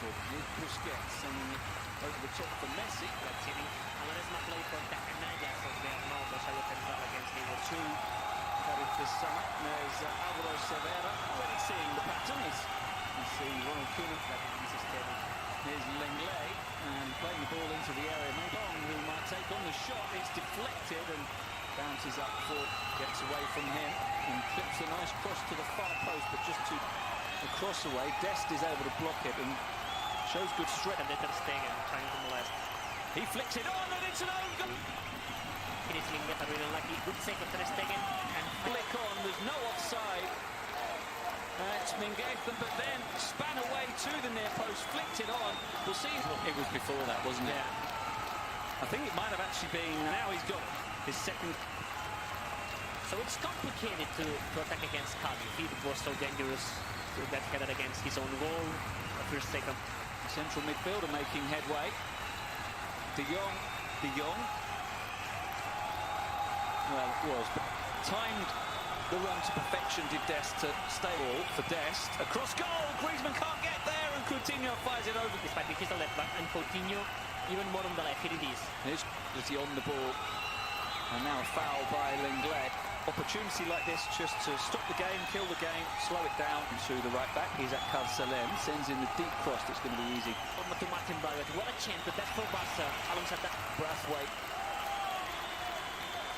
powerful. Here's Busquets sending it over the top for Messi. A la misma play contra canallas de Arnaldo se había centrado against Liga. Two Kadiz this summer. There's Alvaro Severa already seeing the patterns. You see Ronald Koeman. Here's Lenglet and playing the ball into the area. Mabon, who might take on the shot. It's deflected and bounces up forward, gets away from him and clips a nice cross to the far post, but just to the cross away. Dest is able to block it and shows good strength. And Ter Stegen trying to molest. He flicks it on and it's an own goal. It is Linglet, really unlucky. Good save of Ter Stegen and Flick on, there's no offside. It's Mingaithan, but then span away to the near post, flicked it on. We'll see. It was before that, wasn't it? Yeah. I think it might have actually been. Now he's got his second. So it's complicated to attack against Kadiz. It was so dangerous to get headed against his own goal. First second. Central midfielder making headway. De Jong. Well, it was, but timed the run to perfection did Dest to stay all for Dest. Across goal, Griezmann can't get there and Coutinho fires it over. Despite he's the left back and Coutinho even more on the left. Here it is. Here's Quality on the ball. And now a foul by Lenglet. Opportunity like this just to stop the game, kill the game, slow it down. To the right back, he's at Salem, sends in the deep cross that's going to be easy. To Martin Braithwaite, what a chance, but that's for Barca. Alongside that, Braithwaite.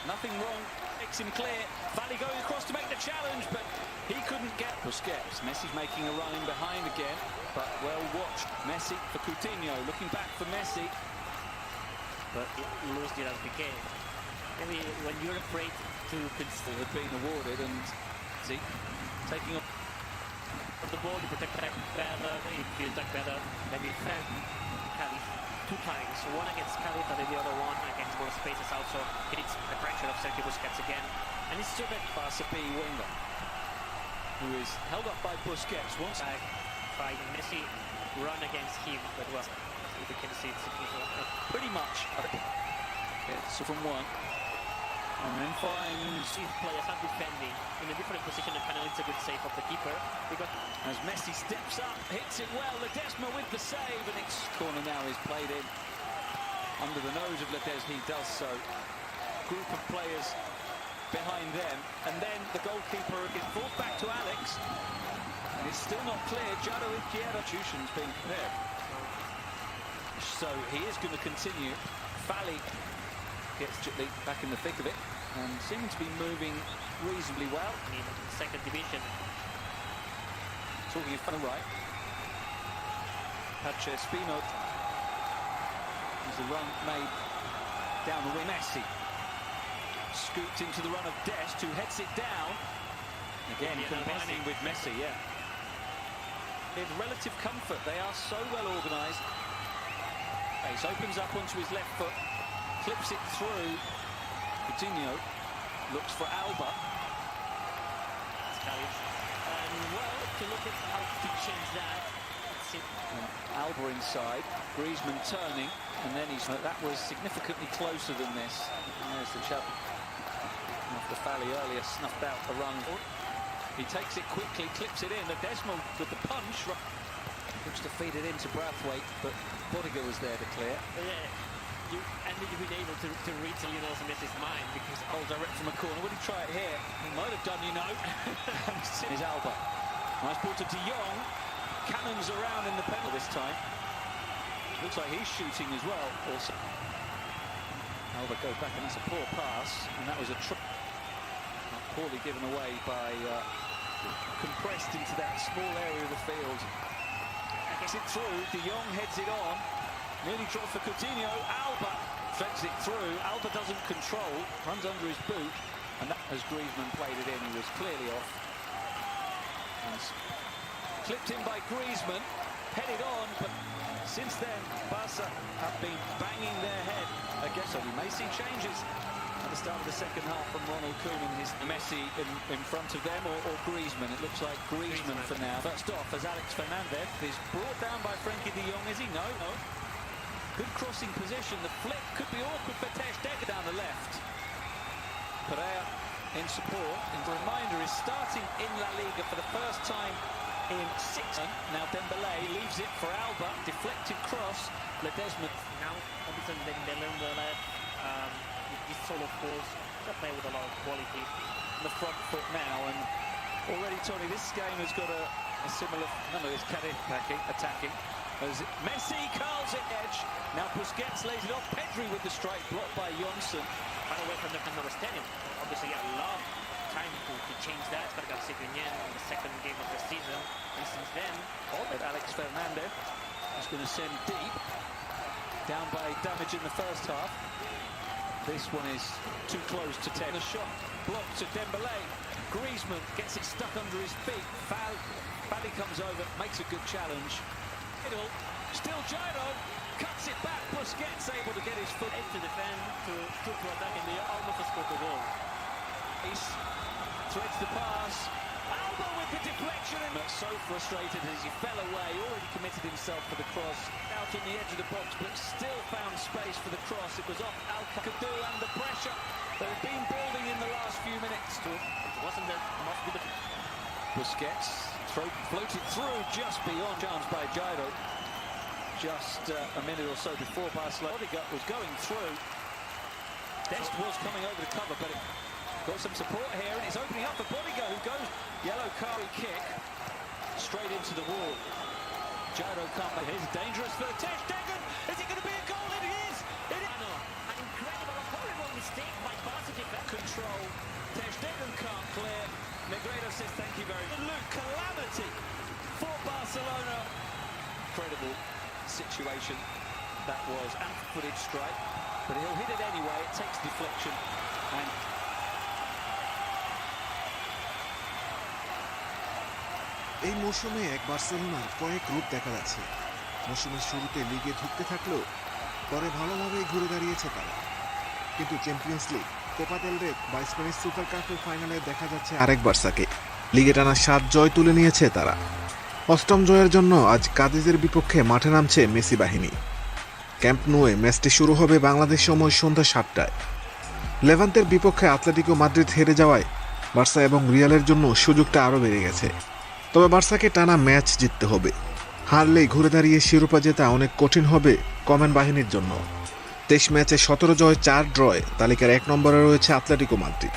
Nothing wrong, makes him clear. Valley going across to make the challenge, but he couldn't get Busquets. Messi's making a run in behind again, but well watched. Messi for Coutinho, looking back for Messi. But Luis Diaz Piqué. Maybe when you're afraid to concede. Had been awarded and see, taking up the ball, you protect better, if you attack better, then you defend Kadiz 2 times. One against Kadiz and then the other one against more spaces also. It is the pressure of Sergio Busquets again. And it's still that Barca B winger, who is held up by Busquets once. Trying Messi run against him, but well, you can see it's pretty much. So from one. And then finds these players are defending in a different position, and finally it's a good save of the keeper. As Messi steps up, hits it well. Ledesma with the save, and it's corner now is played in under the nose of Ledesma. He does so. Group of players behind them, and then the goalkeeper gets brought back to Alex, and it's still not clear. Jado Izquierdo Tution's being prepared, so he is going to continue. Fally gets Jitli back in the thick of it and seeming to be moving reasonably well. In second division. Talking from the right. Pache Espino. There's a run made down the wing. Messi. Scooped into the run of Dest, who heads it down. Again, combining with Messi, yeah. With relative comfort, they are so well organised. Ace opens up onto his left foot. Clips it through. Coutinho looks for Alba. And well, to look at how to change that. Alba inside. Griezmann turning, and then he's. That was significantly closer than this. There's the chap after Fally earlier snuffed out the run. He takes it quickly, clips it in. Ledesma with the punch. Looks to feed it into Braithwaite, but Bodiger was there to clear. Yeah. And you've been able to read Lionel Messi's mind, because direct from a corner. Would he try it here? He might have done, you know. Is Alba. Nice ball to De Jong. Cannons around in the penalty this time. Looks like he's shooting as well. Also, Alba goes back, and that's a poor pass, and that was a poorly given away by compressed into that small area of the field. Gets it through. De Jong heads it on. Nearly dropped for Coutinho. Alba threads it through. Alba doesn't control, runs under his boot, and that, as Griezmann played it in, he was clearly off. And clipped in by Griezmann, headed on, but since then, Barca have been banging their head. I guess so. We may see changes at the start of the second half from Ronald Koeman. Is Messi in front of them, or Griezmann? It looks like Griezmann for now. First off, as Alex Fernandez is brought down by Frenkie de Jong. Is he? No. Good crossing position. The flick could be awkward for Ter Stegen down the left. Pereira in support. And the reminder is starting in La Liga for the first time in 6. Now Dembélé leaves it for Alba. Desmond. Now, obviously, they learn the left. This solo force, they play with a lot of quality. The front foot now, and already, Tony, this game has got a similar. None of this Kadiz attacking. As Messi curls it edge. Now Busquets lays it off. Pedri with the strike, blocked by Jonsson. Far away from the Bangabandhu Stadium. Obviously, a lot of time to change that. Berca in the second game of the season. And since then, all that Alex Fernandez is going to send deep. Down by damage in the first half. This one is too close to take. The shot blocked to Dembele. Griezmann gets it stuck under his feet. Fali comes over, makes a good challenge. Still Gyro, cuts it back. Busquets able to get his foot to defend, to attack, and they almost scored the goal. He's threads the pass. Alba with the deflection, and so frustrated as he fell away. Already committed himself for the cross. Out on the edge of the box, but still found space for the cross. It was off Al-Kadu under pressure that had been building in the last few minutes. It wasn't that much good. Busquets floated through just beyond chance by Gyro. Just a minute or so before Barcelona was going through. Dest was coming over to cover, but it got some support here, and it's opening up for Bodiga, who goes yellow card kick straight into the wall. Gyro can't make it. It's dangerous for Ter Stegen. Is it going to be a goal? It is. It is. An incredible, horrible mistake by Barca defense. Control. Ter Stegen can't clear. Negredo says thank you very much. Luke, calamity for Barcelona. Incredible situation that was. Footage strike, but he'll hit it anyway. It takes deflection, and এই মৌসুমে এক বার্সেলোনার কয়েক রূপ দেখা যাচ্ছে। মৌসুমের শুরুতে লিগে ধুঁকতে থাকলেও পরে ভালোভাবেই ঘুরে দাঁড়িয়েছে তারা। কিন্তু চ্যাম্পিয়ন্স লিগ, কোপা দেল রে বা স্প্যানিশ সুপার কাপের ফাইনালে দেখা যাচ্ছে আরেক বার্সাকে। লিগে টানা 7 জয় তুলে নিয়েছে তারা। 8ম জয়ের জন্য আজ কাদিজের বিপক্ষে মাঠে নামছে মেসি বাহিনী। ক্যাম্প নুয়ে ম্যাচটি শুরু হবে বাংলাদেশ সময় সন্ধ্যা 7টায়। লেভান্তের বিপক্ষে আতলেটিকো মাদ্রিদ হেরে যাওয়ায় বার্সা এবং রিয়ালের জন্য সুযোগটা আরও বেড়ে গেছে। তবে বার্সাকে টানা ম্যাচ জিততে হবে। হারলেই ঘুরে দাঁড়িয়ে শিরোপা জেতা অনেক কঠিন হবে কমেন বাহিনীর জন্য। 23 ম্যাচে 17 জয় 4 ড্রয়ে তালিকার 1 নম্বরে রয়েছে আতলেটিকো মাদ্রিদ।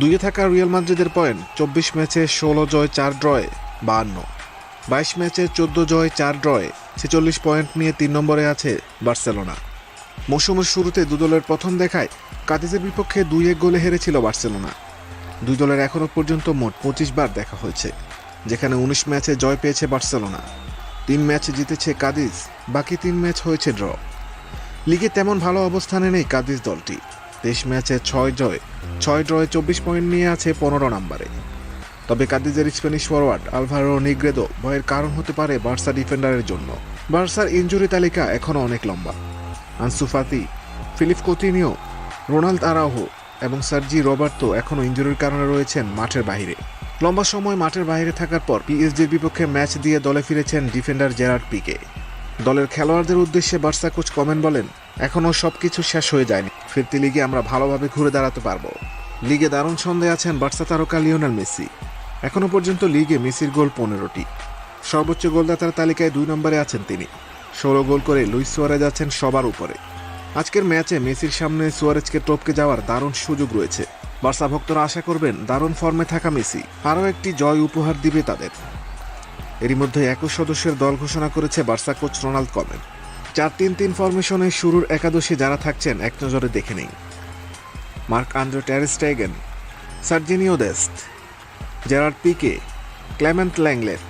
2-এ থাকা রিয়াল মাদ্রিদের পয়েন্ট 24 ম্যাচে 16 জয় 4 ড্রয়ে 52। 22 ম্যাচে 14 জয় 4 ড্রয়ে 46 পয়েন্ট নিয়ে 3 নম্বরে আছে বার্সেলোনা। মৌসুমের শুরুতে দু দলের প্রথম দেখায় কাদিজের বিপক্ষে 2-1 গোলে হেরেছিল বার্সেলোনা। দুই দলের এখনও পর্যন্ত মোট 25 বার দেখা হয়েছে, যেখানে 19 ম্যাচে জয় পেয়েছে বার্সেলোনা। 3 ম্যাচ জিতেছে কাদিজ, বাকি 3 ম্যাচ হয়েছে ড্র। লিগে তেমন ভালো অবস্থানে নেই কাদিজ দলটি। 23 ম্যাচে 6 জয় 6 ড্রয়ে 24 পয়েন্ট নিয়ে আছে 15 নম্বরে। তবে কাদিজের স্প্যানিশ ফরওয়ার্ড আলভারো নিগ্রেদো ভয়ের কারণ হতে পারে বার্সা ডিফেন্ডারের জন্য। বার্সার ইনজুরি তালিকা এখনও অনেক লম্বা। Ansu Fati, Philippe Coutinho, Ronald Araujo এবং সার্জি রবার্তো এখনও ইনজুরির কারণে রয়েছেন মাঠের বাইরে। লম্বা সময় মাঠের বাইরে থাকার পর পিএসজির বিপক্ষে ম্যাচ দিয়ে দলে ফিরেছেন ডিফেন্ডার জেরার্ড পিকে। দলের খেলোয়াড়দের উদ্দেশ্যে বার্সা কোচ কমেন বলেন, এখনও সবকিছু শেষ হয়ে যায়নি, ফিরতি লিগে আমরা ভালোভাবে ঘুরে দাঁড়াতে পারবো। লিগে দারুণ ছন্দে আছেন বার্সা তারকা লিওনেল মেসি। এখনও পর্যন্ত লিগে মেসির গোল 15টি। সর্বোচ্চ গোলদাতার তালিকায় 2 নম্বরে আছেন তিনি। 16 গোল করে লুইস সুয়ারেজ আছেন সবার উপরে। আজকের ম্যাচে মেসির সামনে সুয়ারেজকে টপকে যাওয়ার দারুণ সুযোগ রয়েছে। বার্সা ভক্তরা আশা করবেন দারুণ ফর্মে থাকা মেসি আরও একটি জয় উপহার দিবে তাদের। এরই মধ্যে 21 সদস্যের দল ঘোষণা করেছে বার্সা কোচ রোনাল্ড কমেন। 4-3-3 ফরমেশনে শুরুর একাদশে যারা থাকছেন এক নজরে দেখে নেই। Marc Andre ter Stegen, Sergino Dest, Gerard Pique, Clement Lenglet,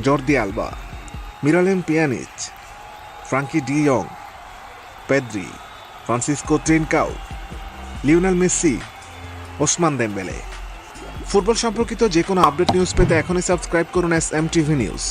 Jordi Alba, Miralem Pjanic, Frenkie de ইয়ং, Pedri, Francisco Trincao, Lionel Messi, Ousmane Dembele. Football সম্পর্কিত যে কোনো আপডেট নিউজ পেতে এখনই সাবস্ক্রাইব করুন SMTV news.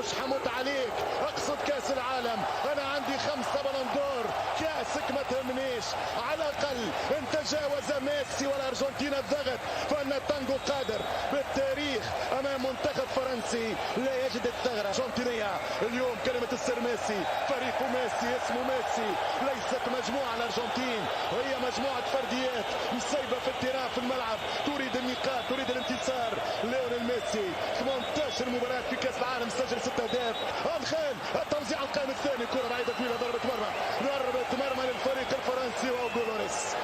مش حموت عليك، اقصد كاس العالم، انا عندي 5 بلون دور، كاسك ما تهمنيش، على الاقل ان تجاوز ميسي والارجنتين الضغط فان التانجو قادر بالتاريخ امام منتخب فرنسي لا يجد الثغره. ارجنتينيه اليوم كلمه السر ميسي، فريق ميسي اسمه ميسي، ليست مجموعه الارجنتين، هي مجموعه فرديات مسيبه في التيران في الملعب، تريد النقاط، تريد الانتصار. ليونيل ميسي 18 مباراه في كاس العالم سجل 6 اهداف. الخيل التوزيع القائم الثاني، كره بعيده طويله، ضربه مرمى للفريق الفرنسي وغولوريس.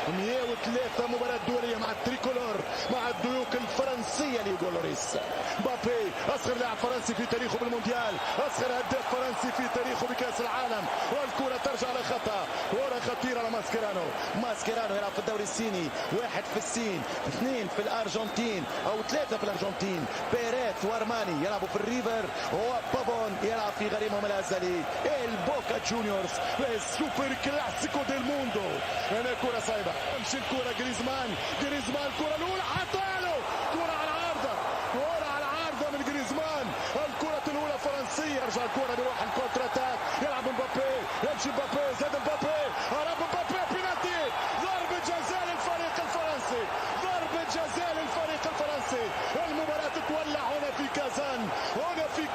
103 مباريات دوليه مع التريكولور، مع الديوك الفرنسيه لغولوريس. مبابي اصغر لاعب فرنسي في تاريخه بالمونديال، اصغر هداف فرنسي في تاريخه بكاس العالم، والكره ترجع لخطا، كره خطيره لماسكيرانو. ماسكيرانو يلعب في الدوري الصيني، 1 في الصين، 2 في الارجنتين او 3 في الارجنتين. بيريت وارماني يلعبوا في الريفر، وبابون يلعب في غريمهم الازلي البوكا جونيورز، السوبر كلاسيكو ديل موندو. هنا كره صعبه، امشي الكره جريزمان، الكره الاولى حطها له، كره على العارضه، من جريزمان، الكره الاولى فرنسيه. يرجع الكره بيروح الكونتر اتاك، يلعب مبابي، يمشي مبابي، زاد مبابي، هرب مبابي، بينالتي، ضربه جزاء للفريق الفرنسي، ضربه جزاء للفريق الفرنسي. المباراه تتولع هنا في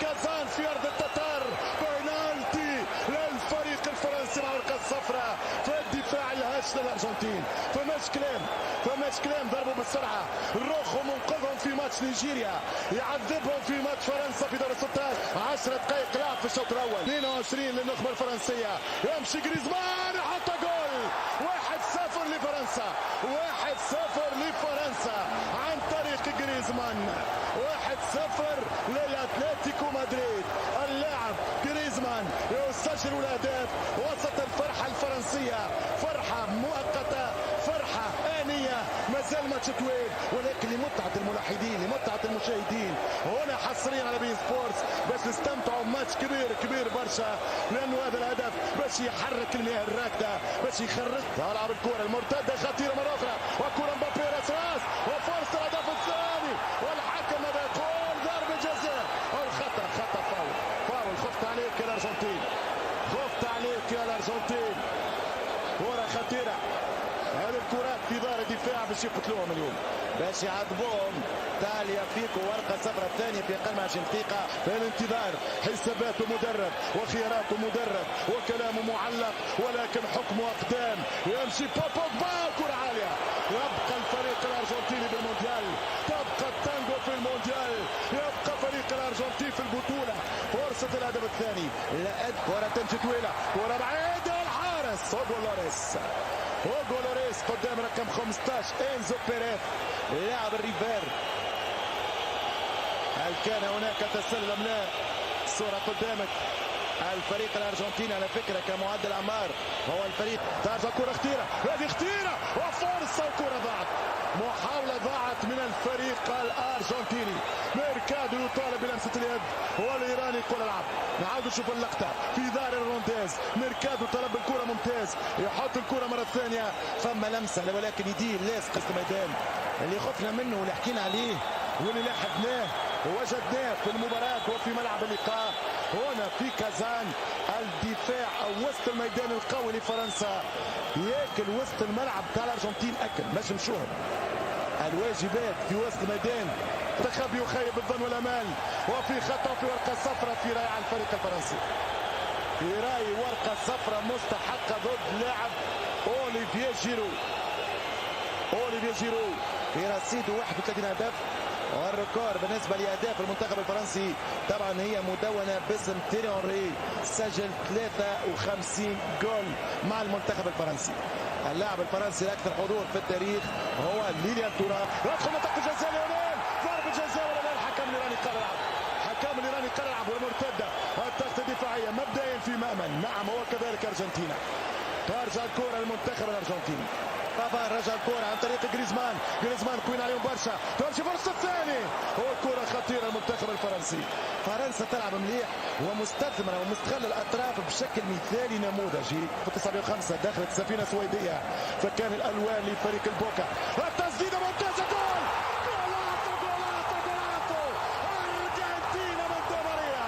كازان، في ارض التتار، بينالتي للفريق الفرنسي مع ورقه صفراء في الدفاع الهش للارجنتين. فماش كلام ضربوا بالسرعه، روخو منقذهم في ماتش نيجيريا، يعذبهم في ماتش فرنسا في دور 16. 10 دقائق لعب في الشوط الاول، 22 للنخبه الفرنسيه، يمشي جريزمان يحط جول، 1-0 لفرنسا، 1-0 لفرنسا عن طريق جريزمان، 1-0 للاتلتيكو مدريد. اللاعب جريزمان يسجل الاهداف وسط الفرحه الفرنسيه، فرحه مؤقته، فرحه آنية، ما زال ماتش طويل، ولكن لمتعه الملاحظين، لمتعه المشاهدين، هنا حصريا على بي سبورتس باش نستمتعوا بماتش كبير برشا، لانه هذا الهدف باش يحرك المياه الراكده، باش يخرج. تلعب الكره المرتده خطيره مره اخرى، وكره مبابي راس وفرصه الهدف الثاني، والحكم ماذا يقول؟ ضربه جزاء، الخطا فاول، خفت عليك يا الارجنتين، كره خطيره. هذه الكرات في دار الدفاع باش يقتلوهم اليوم، باش يعذبوهم. تاليا فيكو ورقه صفراء الثانيه في اقل من 20 دقيقه. في الانتظار حساباته مدرب وخياراته مدرب وكلامه معلق، ولكن حكمه اقدام. يمشي بوجبا، كره عاليه. يبقى الفريق الارجنتيني بالمونديال، تبقى التانجو في المونديال، يبقى فريق الارجنتين في البطوله. فرصه الهدف الثاني، لا كره تمشي طويله، كره بعيده، الحارس غولوريس قدام رقم 15 انزو بيريز لاعب الريفير. هل كان هناك تسلل ام لا؟ الصوره قدامك. الفريق الارجنتيني على فكره كمعدل اعمار هو الفريق. ترجع كره خطيره وفرصه، وكره ضاعت، محاوله ضاعت من الفريق الارجنتيني. ميركادو يطالب بلمسه اليد والايراني يقول العب. نعاود نشوف اللقطه في دار الرونديز، ميركادو طلب الكره ممتاز، يحط الكره مره ثانيه، فما لمسه ولكن يديه لاصق قسم الميدان اللي خفنا منه واللي حكينا عليه واللي لاحظناه ووجدناه في المباراه وفي ملعب اللقاء. هنا في كازان الدفاع او وسط الميدان القوي لفرنسا ياكل وسط الملعب بتاع الارجنتين، اكل باش نمشوهم الواجبات في وسط الميدان. تخبي يخيب الظن والامال، وفي خطا في ورقه صفراء في راي على الفريق الفرنسي، في راي ورقه صفراء مستحقه ضد لاعب اوليفيه جيرو في رصيده 31 هدف، والركور بالنسبه لاهداف المنتخب الفرنسي طبعا هي مدونه باسم تيري أونري، سجل 53 جول مع المنتخب الفرنسي. اللاعب الفرنسي الاكثر حضور في التاريخ هو ليليان تورام. يدخل منطقه الجزاء ليونيل، ضربه جزاء ولا لا؟ الحكم الايراني قال العب، والمرتده التغطيه الدفاعيه مبدئيا في مأمن. نعم هو كذلك ارجنتينا. ترجع الكره للمنتخب الارجنتيني، بافار رجع الكرة عن طريق جريزمان كوين عليهم برشا، تمشي فرصة الثاني، والكرة خطيرة المنتخب الفرنسي. فرنسا تلعب مليح ومستثمرة ومستغل الأطراف بشكل مثالي نموذجي. في 1905 دخلت سفينة سويدية فكان الألوان لفريق البوكا، التسديدة ممتازة، جول أرجنتينا من دي ماريا،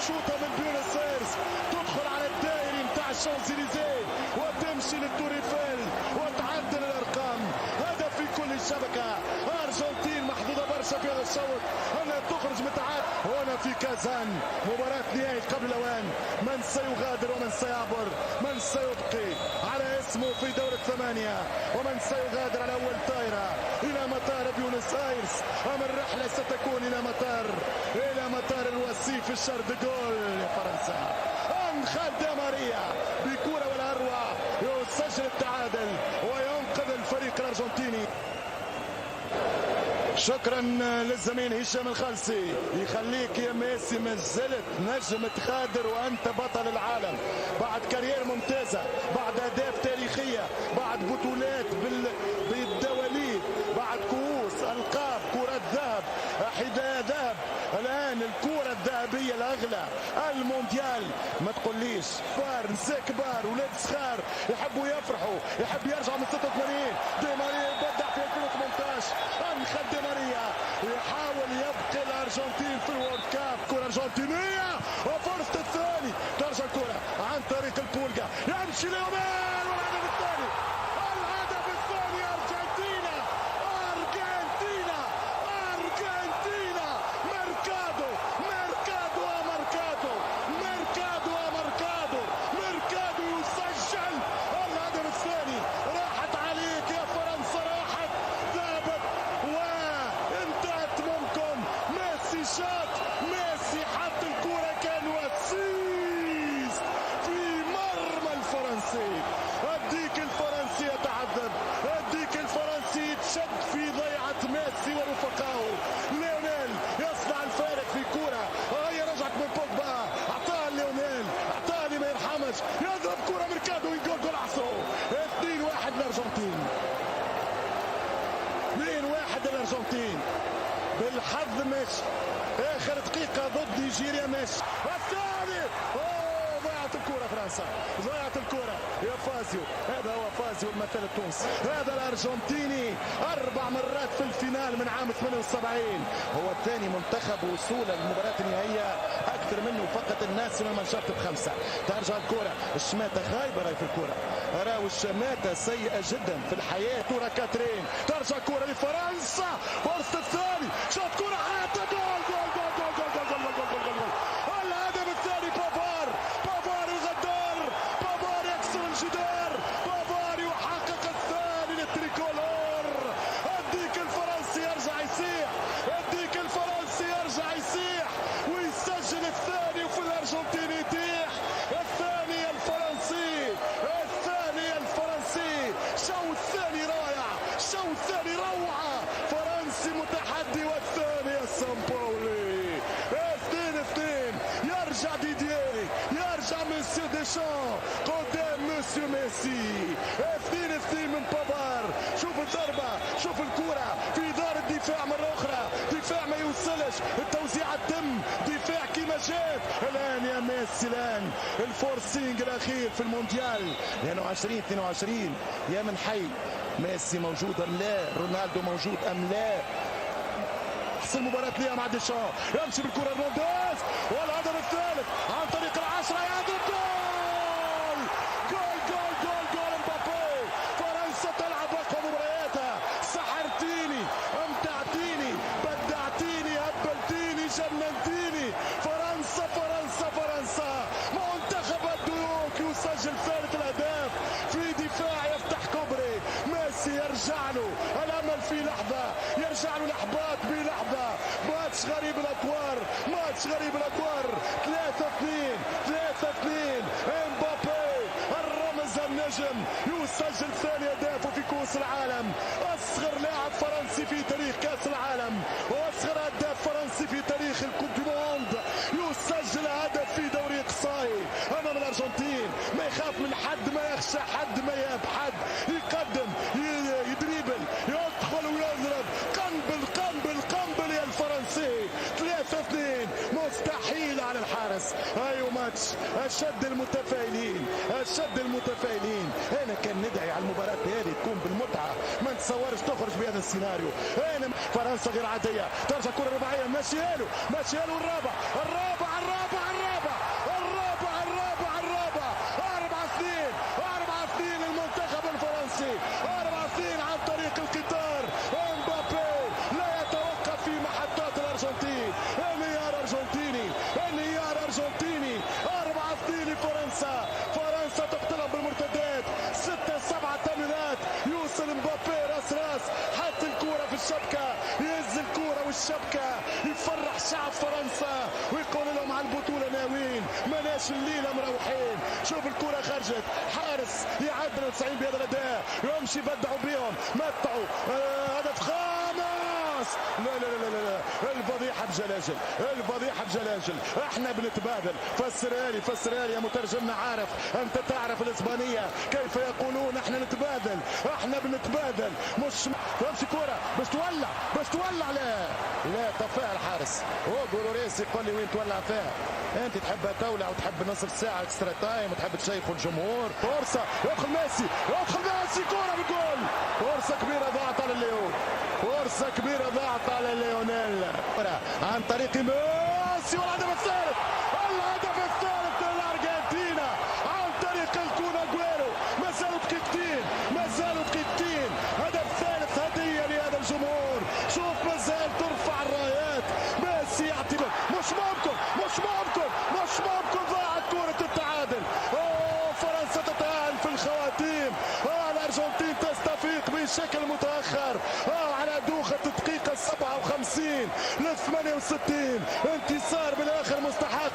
تشوطها من بيونس ايرس تدخل على الدائري نتاع الشانزليزيه وتمشي للتور ايفل وتعدل الارقام. هدف في كل الشبكه. ارجنتين محظوظه برشا في هذا الشوط انها تخرج متعادل. هنا في كازان مباراه نهائي قبل الاوان. من سيغادر ومن سيعبر؟ من سيبقي على اسمه في دور الثمانيه ومن سيغادر على اول طائره الى مطار بيونس ايرس؟ ام الرحله ستكون الى مطار الوسيف الشار دي جول يا فرنسا؟ انخل دي ماريا بكره والاروع يسجل التعادل وينقذ الفريق الارجنتيني. شكرا للزميل هشام الخلسي. يخليك يا ميسي ما زلت نجم تخادر وانت بطل العالم بعد كارير ممتازه، بعد اهداف تاريخيه، بعد بطولات بالدواليب، بعد كؤوس، القاب، كره ذهب، حذاء ذهب، الان الكره الذهبيه الاغلى، المونديال. ما تقوليش كبار نساء كبار ولاد صغار يحبوا يفرحوا، يحب يرجع من 86. دي ماريا يبدع في 2018. انخل دي ماريا يحاول يبقي الارجنتين في الورد كاب. كره ارجنتينيه وفرصه الثاني. ترجع الكره عن طريق البولجا يمشي ليومين والهدف الثاني. الهدف الثاني ارجنتينا. ارجنتينا ارجنتينا. ميركادو ميركادو ميركادو ميركادو ميركادو ميركادو يسجل الهدف الثاني. راحت عليك يا فرنسا، راحت ذهبت وانتهت منكم. ميسي شاط، ميسي حط الكرة كان وسيس في مرمى الفرنسي. الديك الفرنسي يتعذب، الديك الفرنسي يتشد في ضيعة ميسي ورفقائه. ليونيل يصنع الفارق في كرة، هي رجعت من بوجبا، اعطاها ليونيل، اعطاها لي ما يرحمش، يضرب كرة ميركادو يجول جول عصره. 2-1 الارجنتين. 2-1 الارجنتين. بالحظ مش اخر دقيقة ضد نيجيريا مش الثاني. ضيعت الكرة فرنسا، ضيعت الكرة يا فازيو. هذا هو فازيو المثل التونسي، هذا الارجنتيني 4 مرات في الفينال من عام 78. هو الثاني منتخب وصولا للمباراة النهائية، اكثر منه فقط الناس من المنشط ب5. ترجع الكرة، الشماتة خايبة راهي في الكرة، راهو الشماتة سيئة جدا في الحياة. كرة كاترين، ترجع الكرة لفرنسا، فرصة الثاني، شوط كرة حتى جول جول جول جول جول جول جول جول جول جول جول. الهدف الثاني بافار، بافار الغدار، بافار يكسر الجدار، بافار يحقق الثاني للتريكولور. الديك الفرنسي يرجع يسيح، الديك الفرنسي يرجع يسيح ويسجل الثاني وفي الارجنتين يتيح. الثاني الفرنسي، الثاني الفرنسي. شو الثاني رائع، شو الثاني روعة. فرنسي متحدي والثاني السامبولي. 2-2. يرجع ديدييه، يرجع مسيو ديشان قدام مسيو ميسي. 2-2 من بافار. شوف الضربة، شوف الكرة في دار الدفاع مرة أخرى، دفاع ما يوصلش، التوزيع التم، دفاع كيما جات. الآن يا ميسي، الآن الفورسينج الأخير في المونديال، لأنه 2022 يا من حي. ميسي موجود أم لا؟ رونالدو موجود أم لا؟ أحسن مباراة ليها مع ديشان، يمشي بالكرة رونالدوز والهدف الثالث عن طريق العشرة، يضرب جول جول جول جول جول مبابي. فرنسا تلعب أقوى مبارياتها. سحرتيني، أمتعتيني، بدعتيني، هبلتيني، جننتيني. فرنسا فرنسا فرنسا. منتخب الديوك يسجل ثالث الأهداف في دفاع يفتح كوبري. ميسي يرجع له الأمل في لحظة، يرجع له الإحباط بلحظة. ماتش غريب الأطوار، ماتش غريب الأطوار. 3-2 3-2. امبابي الرمز النجم يسجل ثاني أهدافه في كأس العالم. أصغر لاعب فرنسي في تاريخ كأس العالم وأصغر هداف فرنسي في تاريخ الكوب دي موند يسجل هدف في دوري إقصائي أمام الأرجنتين. ما يخاف من حد، ما يخشى حد، ما يهاب حد. يقدم، يدريبل، يدخل ويضرب. قنبل قنبل قنبل يا الفرنسي. 3-2 مستحيل على الحارس. ايوه ماتش اشد المتفائلين، اشد المتفائلين. انا كان ندعي على المباراه هذه تكون بالمتعه، ما نتصورش تخرج بهذا السيناريو. انا فرنسا غير عاديه. ترجع كره رباعيه، ماشيالو الرابع الرابع الرابع الرابع على البطولة ناويين مناش الليلة مروحين. شوف الكرة خرجت، حارس يعدل 90 بهذا الأداء، يمشي بدعوا بيهم متعوا. هدف خامس. لا لا لا لا لا، الفضيحة بجلاجل، الفضيحة بجلاجل. احنا بنتبادل. فسرها لي يا مترجمنا. عارف انت تعرف الاسبانية كيف يقولون احنا نتبادل، احنا بنتبادل. مش تمشي كرة باش تولع لا طفاها الحارس. هو جولوريس يقول لي وين تولع فيها؟ انت تحبها تولع وتحب نصف ساعة اكسترا تايم وتحب تشيخوا الجمهور. فرصة يدخل ميسي كرة بالجول. فرصة كبيرة ضاعت على الليون، فرصة كبيرة ضاعت على ليونيل عن طريق ميسي. والهدف الثالث للأرجنتينا عن طريق الكون أجويرو. ما زالوا دقيقتين. هدف ثالث هدية لهذا الجمهور. شوف ما زال ترفع الرايات. ميسي يعتبر مش ممكن ضاعت كرة التعادل. فرنسا تتأهل في الخواتيم. الأرجنتين تستفيق بشكل متأخر على دوخة الدقيقة 57 ل 68. انتصار بالآخر مستحق.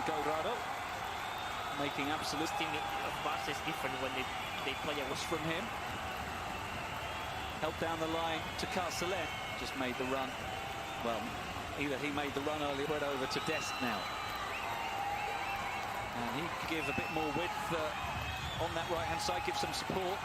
Colorado making absolute Team of Barca is different when they play was from him. Helped down the line to Carcelet. Just made the run. Well, either he made the run earlier, went over to Dest now. And he could give a bit more width on that right-hand side, give some support.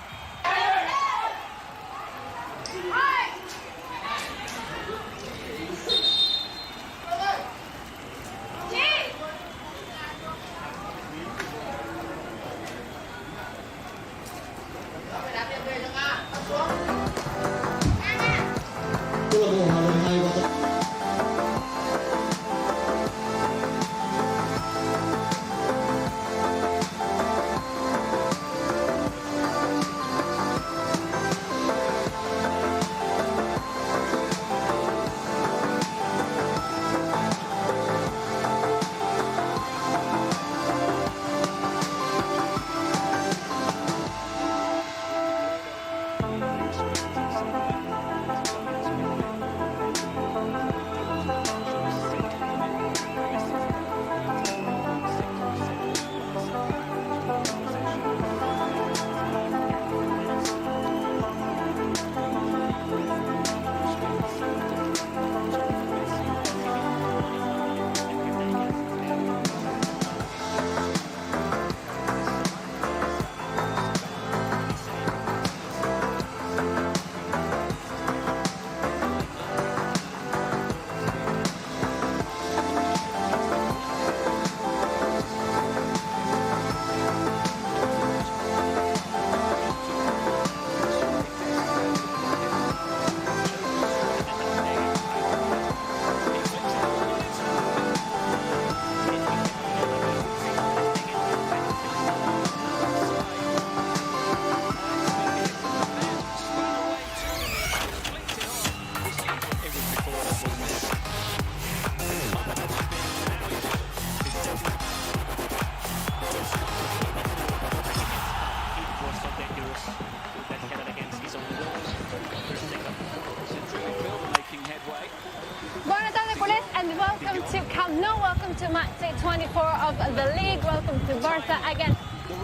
Welcome to match day 24 of the league. Welcome to Berca against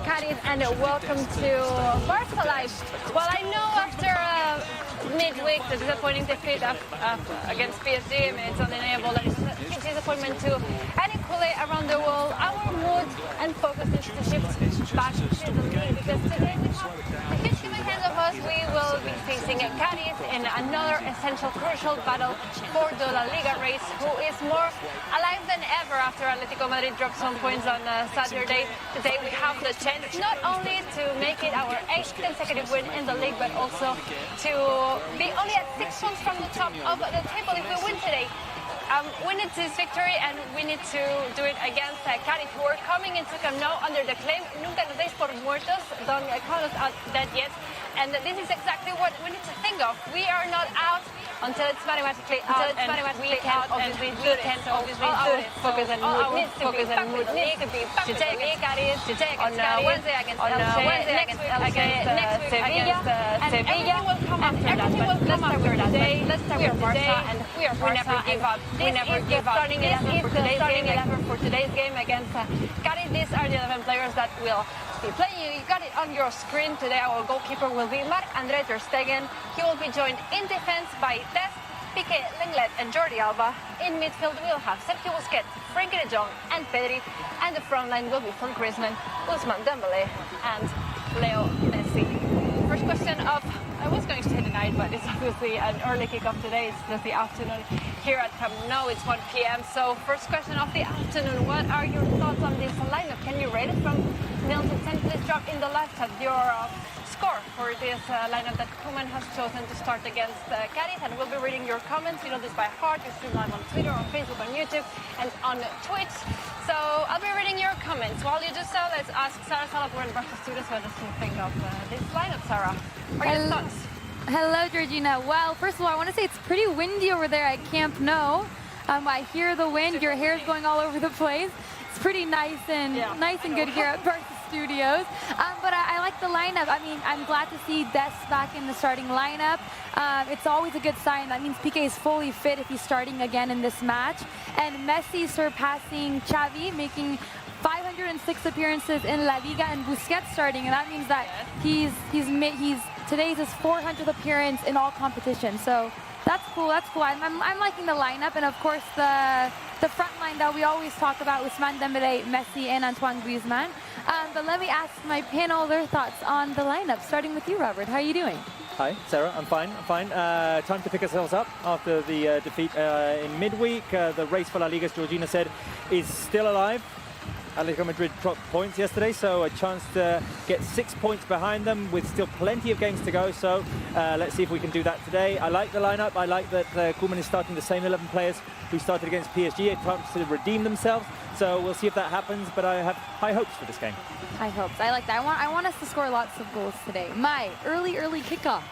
Kadiz, and welcome to TSports Live. Well, I know after midweek the disappointing defeat against PSG, I mean, it's undeniable that it's a huge disappointment to any colleague around the world. Our mood and focus is to shift back to the league, because today we have a huge game ahead of us. We will be facing Kadiz in another essential, crucial battle for the La Liga race, who is more alive than ever after Atletico Madrid dropped some points on Saturday. Today we have the chance not only to make it our 8th consecutive win in the league, but also to be only at 6 points from the top of the table if we win today. We need this victory, and we need to do it against Kadiz, who are coming into Camp Nou under the claim "Nunca nos deis por muertos," don't call us out dead yet. and this is exactly what we need to think of. We are not out until it's mathematically out, and we can obviously do it. So our focus and mood needs to be back with the league, to take Kadiz, to take on Wednesday against Wednesday against Sevilla, and everything will come after that. But let's start with today. Let's start with Barca, and we never give up. We never give up. This is the starting 11 for today's game against Kadiz. These are the 11 players that will be playing. You got it on your screen today. Our goalkeeper will be Marc-André ter Stegen. He will be joined in defense by Tess, Piqué, Lenglet, and Jordi Alba. In midfield, we'll have Sergio Busquets, Frenkie de Jong, and Pedri. And the front line will be Phil Griezmann, Ousmane Dembélé, and Leo Messi. First question of, I was going to say the night, but it's obviously an early kickoff today. It's just the afternoon here at Camp Nou. It's 1 p.m. So first question of the afternoon, what are your thoughts on this lineup? Can you rate it from 0 to 10? Please drop in the live chat your score for this lineup that Koeman has chosen to start against Kadiz, and we'll be reading your comments. You know this by heart. You stream live on Twitter, on Facebook, on YouTube, and on Twitch. So I'll be reading your comments. While you do so, let's ask Sarah Salapur in Berca Studios what does she think of this lineup, Sarah? What are your thoughts? Hello, Georgina. Well, first of all, I want to say it's pretty windy over there at Camp Nou. I hear the wind. Your hair's going all over the place. It's pretty nice and good here at Berca Studios. But I like the lineup. I mean, I'm glad to see Des back in the starting lineup. It's always a good sign. That means Piqué is fully fit if he's starting again in this match. And Messi surpassing Xavi, making 506 appearances in La Liga, and Busquets starting, and that means that today's his 400th appearance in all competitions. So that's cool. That's cool. I'm liking the lineup, and of course the front line that we always talk about: Ousmane Dembélé, Messi, and Antoine Griezmann. But let me ask my panel their thoughts on the lineup. Starting with you, Robert. How are you doing? Hi, Sarah. I'm fine. Time to pick ourselves up after the defeat in midweek. The race for La Liga, as Georgina said, is still alive. Atletico Madrid dropped points yesterday, so a chance to get 6 points behind them with still plenty of games to go. So let's see if we can do that today. I like the lineup. I like that Koeman is starting the same 11 players who started against PSG. It tries to redeem themselves. So we'll see if that happens, but I have high hopes for this game. High hopes. I like that. I want us to score lots of goals today. My early kickoff.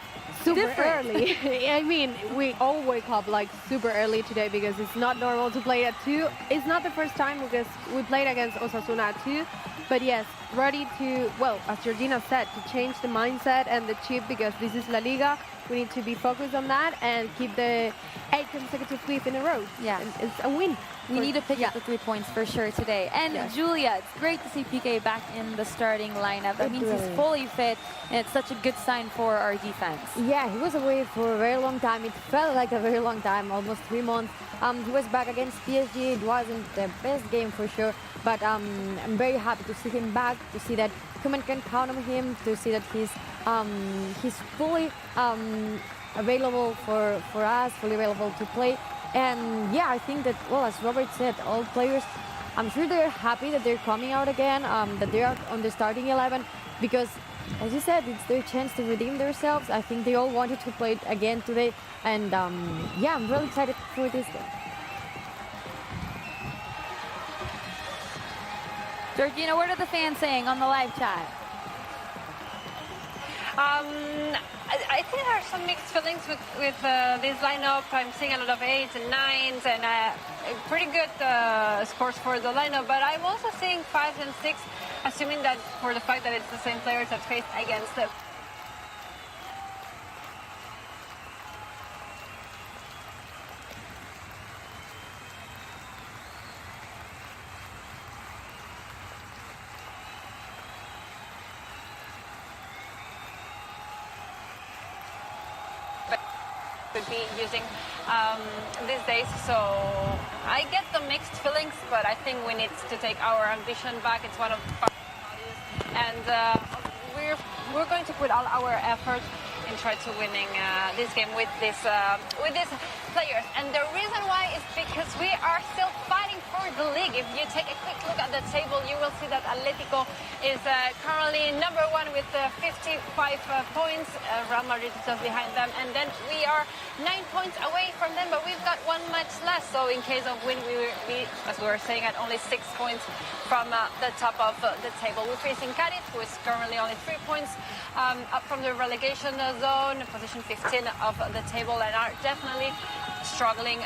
Super early. I mean, we all wake up like super early today because it's not normal to play at 2. It's not the first time because we played against Osasuna at 2. But yes, ready to, well, as Georgina said, to change the mindset and the chip because this is La Liga. We need to be focused on that and keep the 8 consecutive wins in a row. Yeah. It's a win. We need to pick up the 3 points for sure today. And Julia, it's great to see Piqué back in the starting lineup. That means he's fully fit, and it's such a good sign for our defense. Yeah, he was away for a very long time. It felt like a very long time, almost 3 months. He was back against PSG. It wasn't the best game for sure, but I'm very happy to see him back, to see that Koeman can count on him, to see that he's fully available for us, fully available to play. And yeah, I think that, well, as Robert said, all players, I'm sure they're happy that they're coming out again, that they are on the starting 11, because, as you said, it's their chance to redeem themselves. I think they all wanted to play it again today, and yeah, I'm really excited for this game. Georgina, what are the fans saying on the live chat? I think there are some mixed feelings with this lineup. I'm seeing a lot of 8s and 9s and pretty good scores for the lineup, but I'm also seeing 5s and 6, assuming that for the fact that it's the same players that faced against them. Could be using these days, so I get the mixed feelings, but I think we need to take our ambition back. It's one of our values, and we're going to put all our effort in try to winning this game with these players. And the reason why is because we are still fighting for the league. If you take a quick look at the table, you will see that Atletico is currently number 1 with 55 points. Real Madrid is just behind them, and then we are 9 points away from them, but we've got one match less. So in case of win, we will be, as we were saying, at only 6 points from the top of the table. We're facing Kadiz, who is currently only 3 points up from the relegation zone, position 15 of the table, and are definitely struggling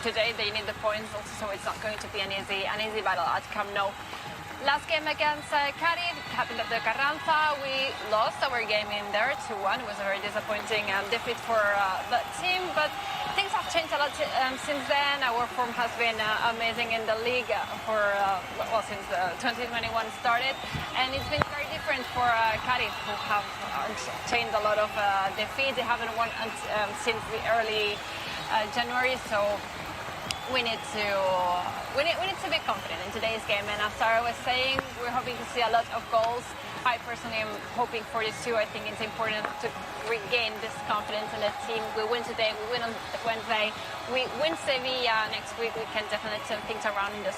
today. They need the points, so it's not going to be an easy battle at Camp Nou. Last game against Kadiz, happened at the Carranza. We lost our game in there 2-1. It was a very disappointing defeat for the team, but things have changed a lot since then. Our form has been amazing in the league for since 2021 started, and it's been very different for Kadiz, who have changed a lot of defeats. They haven't won since the early January, so we need to be confident in today's game. And as Sarah was saying, we're hoping to see a lot of goals. I personally am hoping for this too. I think it's important to regain this confidence in the team. We win today, we win on Wednesday, we win Sevilla next week. We can definitely turn things around in the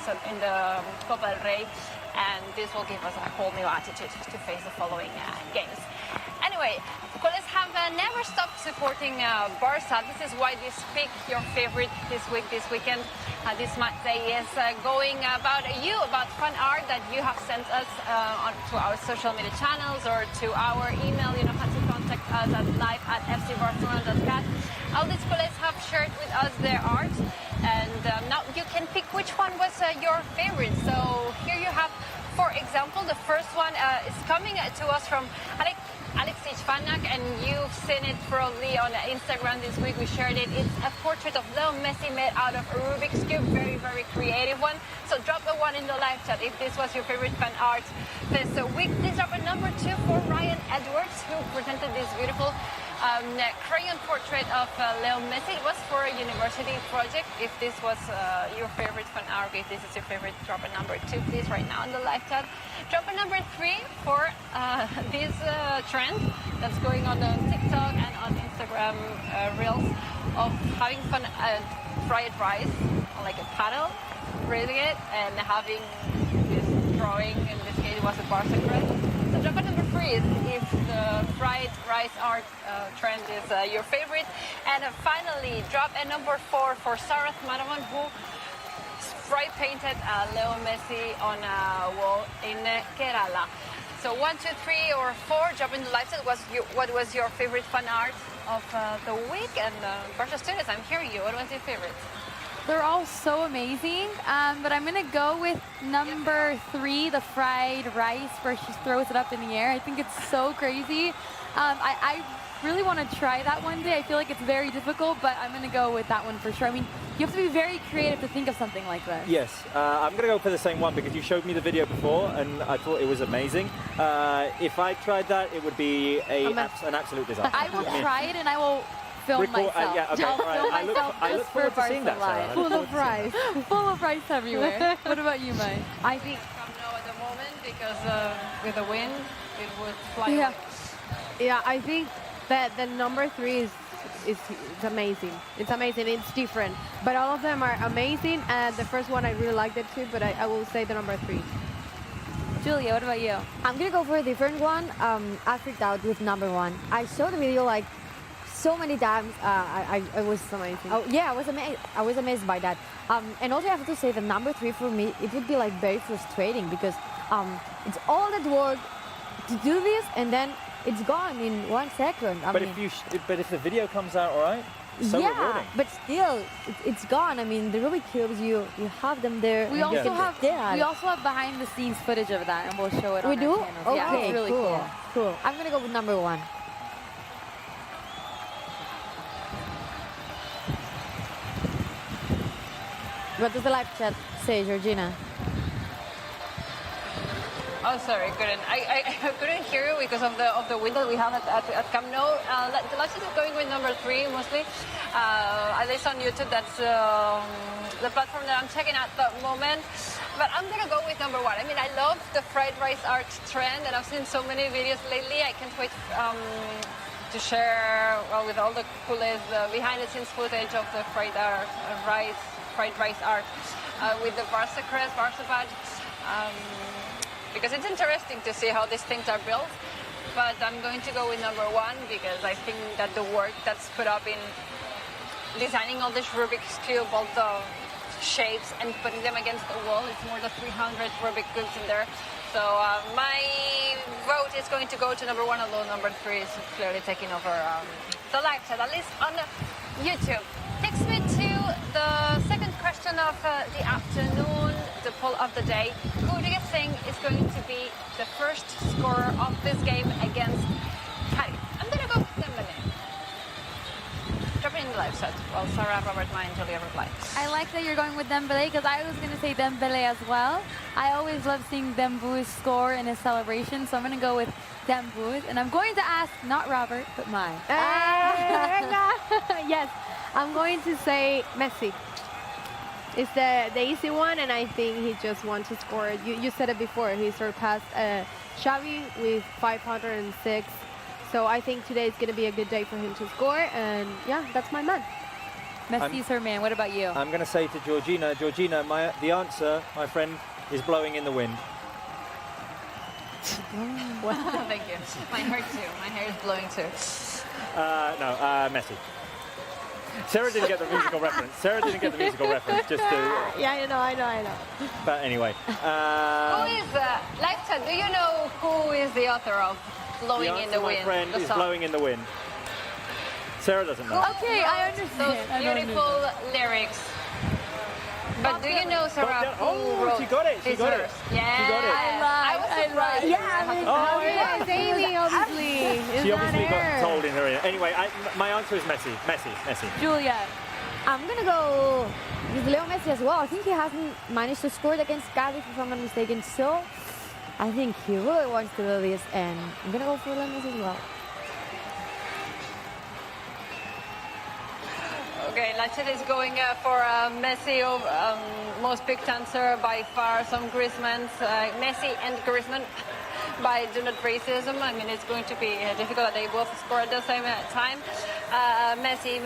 Copa del Rey, and this will give us a whole new attitude to face the following games. Anyway, Coles have never stopped supporting Barca. This is why this pick your favorite this weekend. This match day is going about fan art that you have sent us to our social media channels or to our email. You know how to contact us at live@fcbarcelona.cat. All these Coles have shared with us their art, and now you can pick which one was your favorite. So here you have, for example, the first one is coming to us from Alexis Fanak, and you've seen it probably on Instagram this week. We shared it. It's a portrait of Leo Messi made out of a Rubik's Cube. Very, very creative one. So drop a one in the live chat if this was your favorite fan art this week. Please drop a number 2 for Ryan Edwards, who presented this beautiful crayon portrait of Leo Messi. It was for a university project. If this was your favorite fan art, if this is your favorite, drop a number 2, please, right now in the live chat. Drop a number 3 for this trend that's going on TikTok and on Instagram Reels of having fun fried rice on like a paddle, grilling it, and having this drawing. In this case, it was a Barca crest. So drop a number 3 if the fried rice art trend is your favorite. And finally, drop a number 4 for Sarah Manaman, who spray painted Leo Messi on a wall in Kerala. So 1, 2, 3, or 4, drop in the live chat. What was your favorite fan art of the week? And Barca students, I'm hearing you. What was your favorite? They're all so amazing, but I'm gonna go with number 3, the fried rice, where she throws it up in the air. I think it's so crazy. I really want to try that one day. I feel like it's very difficult, but I'm gonna go with that one for sure. I mean, you have to be very creative to think of something like this. Yes, I'm gonna go for the same one because you showed me the video before and I thought it was amazing. If I tried that, it would be an absolute disaster. I will try it and I will film myself. Yeah, okay, right. I look forward to seeing that, Sarah. Full of rice. Full of rice everywhere. What about you, Mai? I think Camp Nou at the moment, because with the wind, it would fly away. Yeah, I think that the number 3 is amazing. It's amazing. It's different, but all of them are amazing. And the first one I really liked it too, but I will say the number 3. Julia, what about you? I'm gonna go for a different one. I freaked out with number 1. I saw the video like so many times. I was amazing. Oh yeah, I was amazed by that. And also I have to say the number 3 for me, it would be like very frustrating because it's all that work to do this and then it's gone in 1 second. But if the video comes out all right, so rewarding. But still, it's gone. I mean, the Rubik cubes, you have them there. We also have behind the scenes footage of that, and we'll show it on our channels. Okay, yeah, it's really cool. I'm gonna go with number 1. What does the live chat say, Georgina? Oh, sorry, I couldn't hear you because of the wind that we have at Camp Nou. The live chat is going with number 3 mostly. At least on YouTube, that's the platform that I'm checking at the moment. But I'm gonna go with number 1. I mean, I love the fried rice art trend, and I've seen so many videos lately. I can't wait to share with all the coolest behind-the-scenes footage of the fried rice art with the Barca crest, Barca badge. Because it's interesting to see how these things are built, but I'm going to go with number 1 because I think that the work that's put up in designing all these Rubik's Cube, all the shapes, and putting them against the wall. It's more than 300 Rubik Cubes in there. So my vote is going to go to number 1, although number 3 is clearly taking over the live chat, at least on YouTube. Takes me to the second question of the afternoon, the poll of the day. Who do you think is going to be the first scorer of this game against Kadiz? I'm going to go with Dembele. Drop it in the live chat while Sarah, Robert, and Julia reply. I like that you're going with Dembele because I was going to say Dembele as well. I always love seeing Dembouz score in his celebration, so I'm going to go with Dembouz. And I'm going to ask not Robert, but Mai. Yes, I'm going to say Messi. It's the easy one, and I think he just wants to score. You said it before. He surpassed Xavi with 506. So I think today is going to be a good day for him to score, and yeah, that's my man. Messi's her man. What about you? I'm going to say to Georgina, the answer, my friend, is blowing in the wind. Thank you. My hair too. My hair is blowing too. Messi. Sarah didn't get the musical reference. Just to... Yeah, I know. But anyway. Who is, live chat, do you know who is the author of Blowing in the Wind? My friend is Blowing in the Wind. Sarah doesn't know. Okay, I understand. Those beautiful lyrics. But do you know, Sarah, who wrote she got it. Yeah. She got it. I was surprised. Yeah, Amy, obviously. She obviously got told in her ear. Anyway, my answer is Messi. Julia. I'm going to go with Leo Messi as well. I think he hasn't managed to score against Kadiz, if I'm not mistaken. So I think he really wants to do this, and I'm going to go for Leo Messi as well. Okay, Lachet is going for Messi, most picked answer by far. Some Griezmann's, Messi and Griezmann by Do Not Racism. I mean, it's going to be difficult that they both score at the same time. Messi.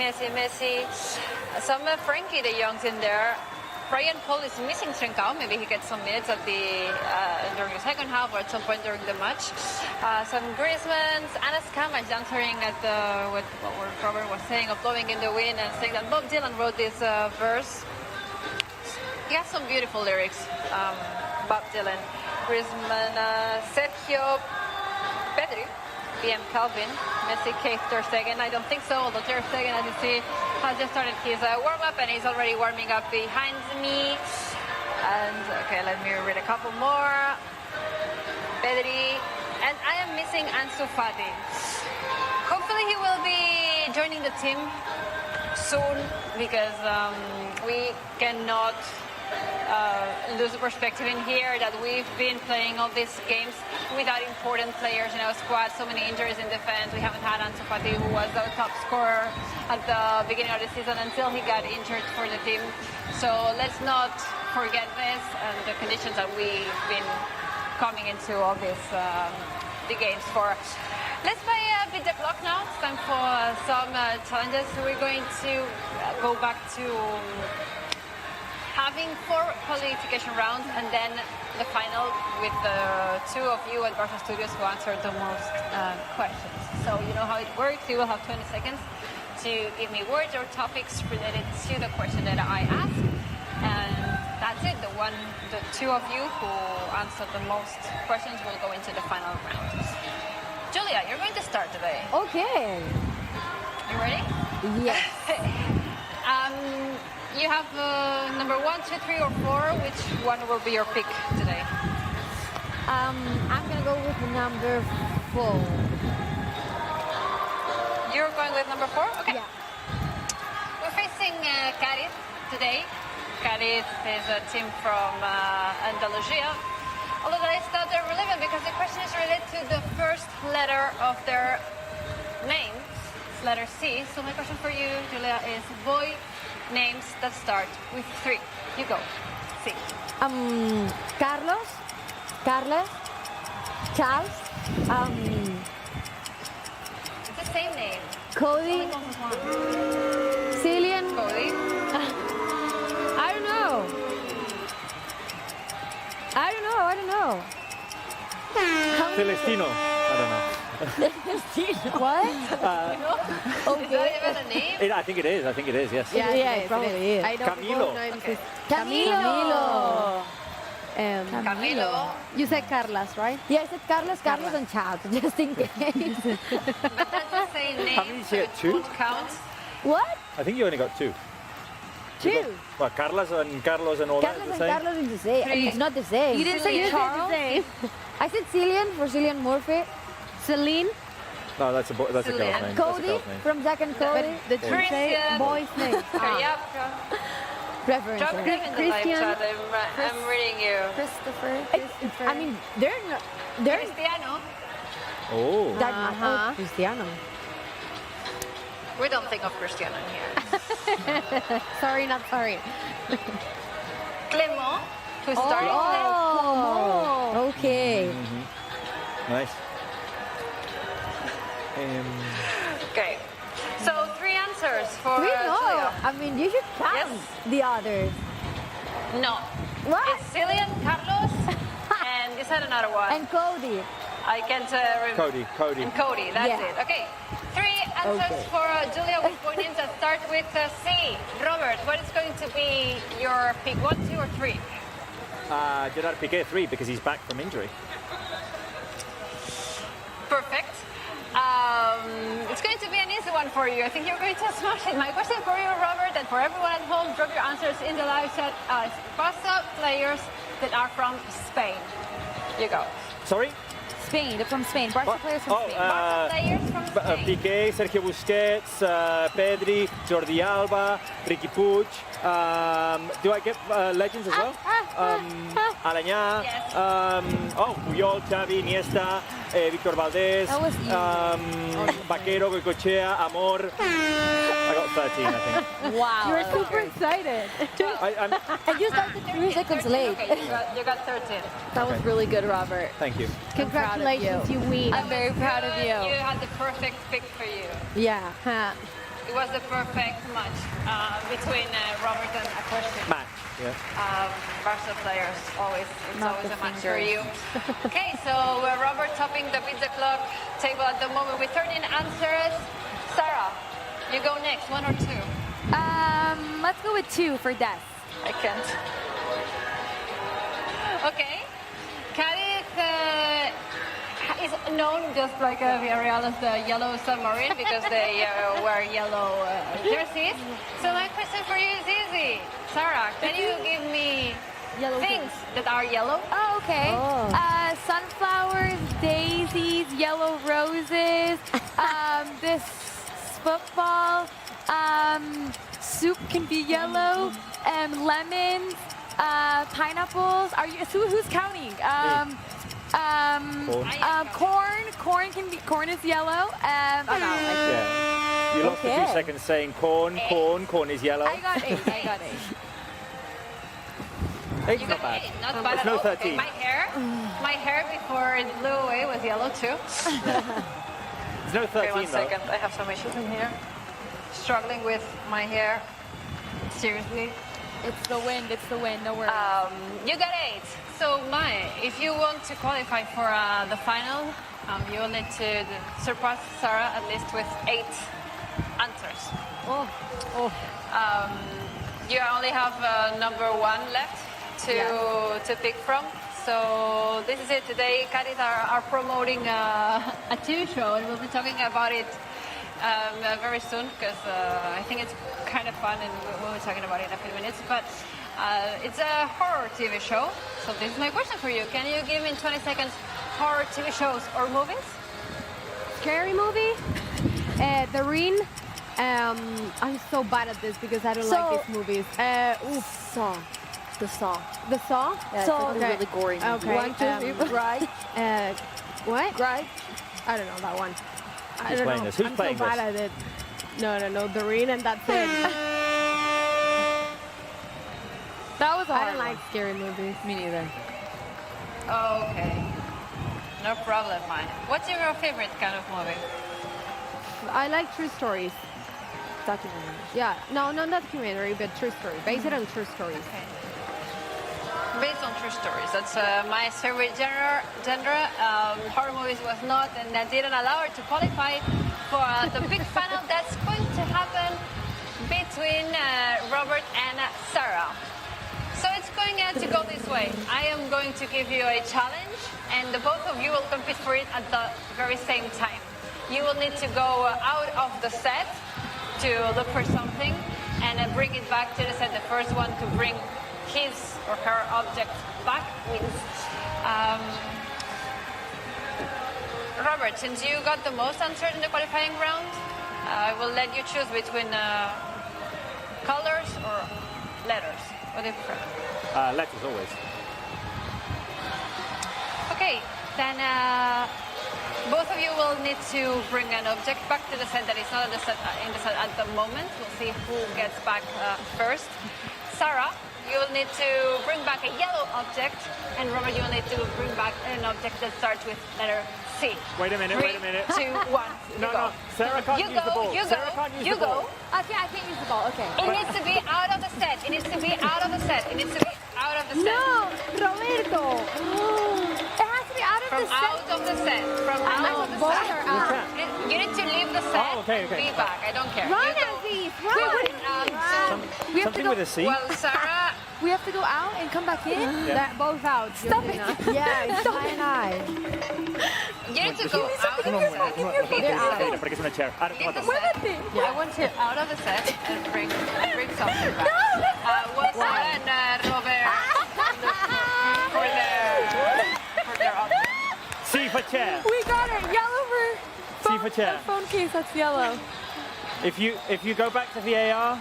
Some Frankie de Jong's in there. Brian Paul is missing Trincao. Maybe he gets some minutes at during the second half or at some point during the match. Some Griezmann's. Anas Kama is answering at what Robert was saying of Blowing in the Wind and saying that Bob Dylan wrote this verse. He has some beautiful lyrics, Bob Dylan. Griezmann, Sergio, Pedri, BM Calvin, Messi, Keith, Ter Stegen. I don't think so, although Ter Stegen, as you see, has just started his warm-up and he's already warming up behind me. And, okay, let me read a couple more. Pedri, and I am missing Ansu Fati. Hopefully he will be joining the team soon because we cannot lose the perspective in here that we've been playing all these games without important players in our squad. So many injuries in defense. We haven't had Ansu Fati, who was the top scorer at the beginning of the season until he got injured for the team. So let's not forget this and the conditions that we've been coming into all these the games for. Let's beat the clock now. It's time for some challenges. We're going to go back to having 4 qualification rounds and then the final with the 2 of you at Berca Studios who answered the most questions. So you know how it works. You will have 20 seconds to give me words or topics related to the question that I asked. And that's it. The 2 of you who answered the most questions will go into the final round. Julia, you're going to start today. Okay. You ready? Yes. You have number 1, 2, 3, or 4. Which one will be your pick today? I'm going to go with number 4. You're going with number 4? Okay. Yeah. We're facing Kadiz today. Kadiz is a team from Andalusia. Although it's not relevant because the question is related to the first letter of their name, letter C. So my question for you, Julia, is boy names that start with 3. You go. C. Carlos, Charles, It's the same name. Cody, Cillian. Cody. I don't know. Celestino. don't know. What? Is that even a name? I think it is. I think it is. Yes. Yeah, it probably is. I know Camilo. both names. Okay. Camilo. Camilo. You said Carlos, right? Yeah, I said Carlos and Chad, just in case. But that's the same name. How many did you so get? it 2? won't count. What? I think you only got 2. 2? Well, Carlos and all that Carlos is the and same. Carlos is the same. Three. It's not the same. You didn't say You said Charles? the same. I said Cillian for Cillian Murphy. Celine, No, that's a girl's Julian. name. That's a Cody girl's name. from Zack and but Cody. the two say Christian. boys' names. Hurry up. Preference. Drop them in the live Christian. chat. I'm reading you. Christopher. I mean, they're not. They're Cristiano. Oh. that much. Uh-huh. Oh, Cristiano. We don't think of Cristiano in here. Sorry, not sorry. Clément, who's starting today. Oh, okay. Nice. Okay. So 3 answers for We know. Julia. I mean, you should count Yes. the others. No. What? It's Cillian, Carlos, and you said another one. And Cody. I can't remember. Cody. And Cody, that's Yeah. it. Okay. 3 answers Okay. for Julia with point names that start with C. Robert, what is going to be your pick? 1, 2, or 3? Gerard Piqué 3 because he's back from injury. Perfect. It's going to be an easy one for you. I think you're going to smash it. My question for you, Robert, and for everyone at home, drop your answers in the live chat. Barca players that are from Spain. You go. Sorry? Spain. They're from Spain. Barca players from Spain. Barca players from Spain. Piqué, Sergio Busquets, Pedri, Jordi Alba, Ricky Puig. Do I get legends as well? Alañá. Yes. Puyol, Xavi, Iniesta, Víctor Valdés, That was easy. Vaquero, Goicoechea, Amor. I got 13, I think. Wow. You're super excited. I'm, And you started 3 seconds late. Okay, you got 13. That was really good, Robert. thank you. Congratulations, you win. I'm very proud of you. You had the perfect pick for you. Yeah. Huh. It was the perfect match between Robert and a question. Match. Yeah. Barca players, it's Not always the a match for fingers. you. Okay, so Robert topping the Beat the Clock table at the moment with 13 answers. Sarah, you go next, 1 or 2? Let's go with 2 for Des. I can't. Okay. Cadiz is known just like Villarreal as the yellow submarine because they wear yellow jerseys. So my question for you is easy. Sarah, can you give me things that are yellow? Oh, okay. Oh. Sunflowers, daisies, yellow roses, this football, soup can be yellow, lemons, pineapples. Who's counting? Corn is yellow. Yeah. You lost a Okay. few seconds saying corn is yellow. I got 8. Eight's You not got bad. 8, not bad It's at no all. 13. My hair before it blew away was yellow too. It's no 13 Okay, 1 though. second. I have some issues in here. Struggling with my hair. Seriously. It's the wind. No worries. You got 8. So, Mai, if you want to qualify for the final, you will need to surpass Sarah at least with 8 answers. You only have number 1 left to pick from. So this is it today. Kadiz are promoting a TV show, and we'll be talking about it very soon because I think it's kind of fun, and we'll be talking about it in a few minutes. But it's a horror TV show. So this is my question for you. Can you give me in 20 seconds horror TV shows or movies? Scary movie. The Ring. I'm so bad at this because I don't like these movies. Saw. The Saw. The Saw. Yeah, Saw. it's like a really gory movie. Okay. 1, 2, 3, right? What? Right? I don't know that one. I Who's don't playing know. this? Who's I'm playing so bad this? at it. No. The Ring, and that's it. That was a I hard don't like one. scary movies. Me neither. Okay. No problem, Mai. What's your favorite kind of movie? I like true stories. Documentary. Yeah. No, not documentary, but true story. Based on true stories. Okay. based on true stories. That's my favorite genre. Horror movies was not, and that didn't allow her to qualify for the big final that's going to happen between Robert and Sarah. So it's going to go this way. I am going to give you a challenge, and the both of you will compete for it at the very same time. You will need to go out of the set to look for something and bring it back to the set. The first one to bring his or her object back wins. Robert, since you got the most answers in the qualifying round, I will let you choose between colors or letters. What do you prefer? Letters always. Okay, then both of you will need to bring an object back to the set that is not in the set at the moment. We'll see who gets back first. Sarah, you will need to bring back a yellow object, and Robert, you will need to bring back an object that starts with letter C. Wait a minute, wait a minute. 3, 2, 1. No, Sarah can't use the ball. Sarah can't use the ball. Okay, I can't use the ball. Okay. It needs to be out of the set. It needs to be out of the set. It needs to be out of the set. No, Roberto. It has to be out of From the set. out of the set. From out of the both set. are out. You need to leave the set. Oh, okay. Be back. I don't care. Run, You go. Aziz, run. So, We have to Something go. with a C? well, Sarah, We have to go out and come back in. They're both out. Stop it. Yeah, it's fine. you need to go out of the set. Para que es una chair. Ahora Leave the toma. set. I want you out of the set and bring something back. Well, Sarah and Robert for their object. C for chair. We got it. Yellow for C for chair. phone case. That's yellow. If you go back to VAR,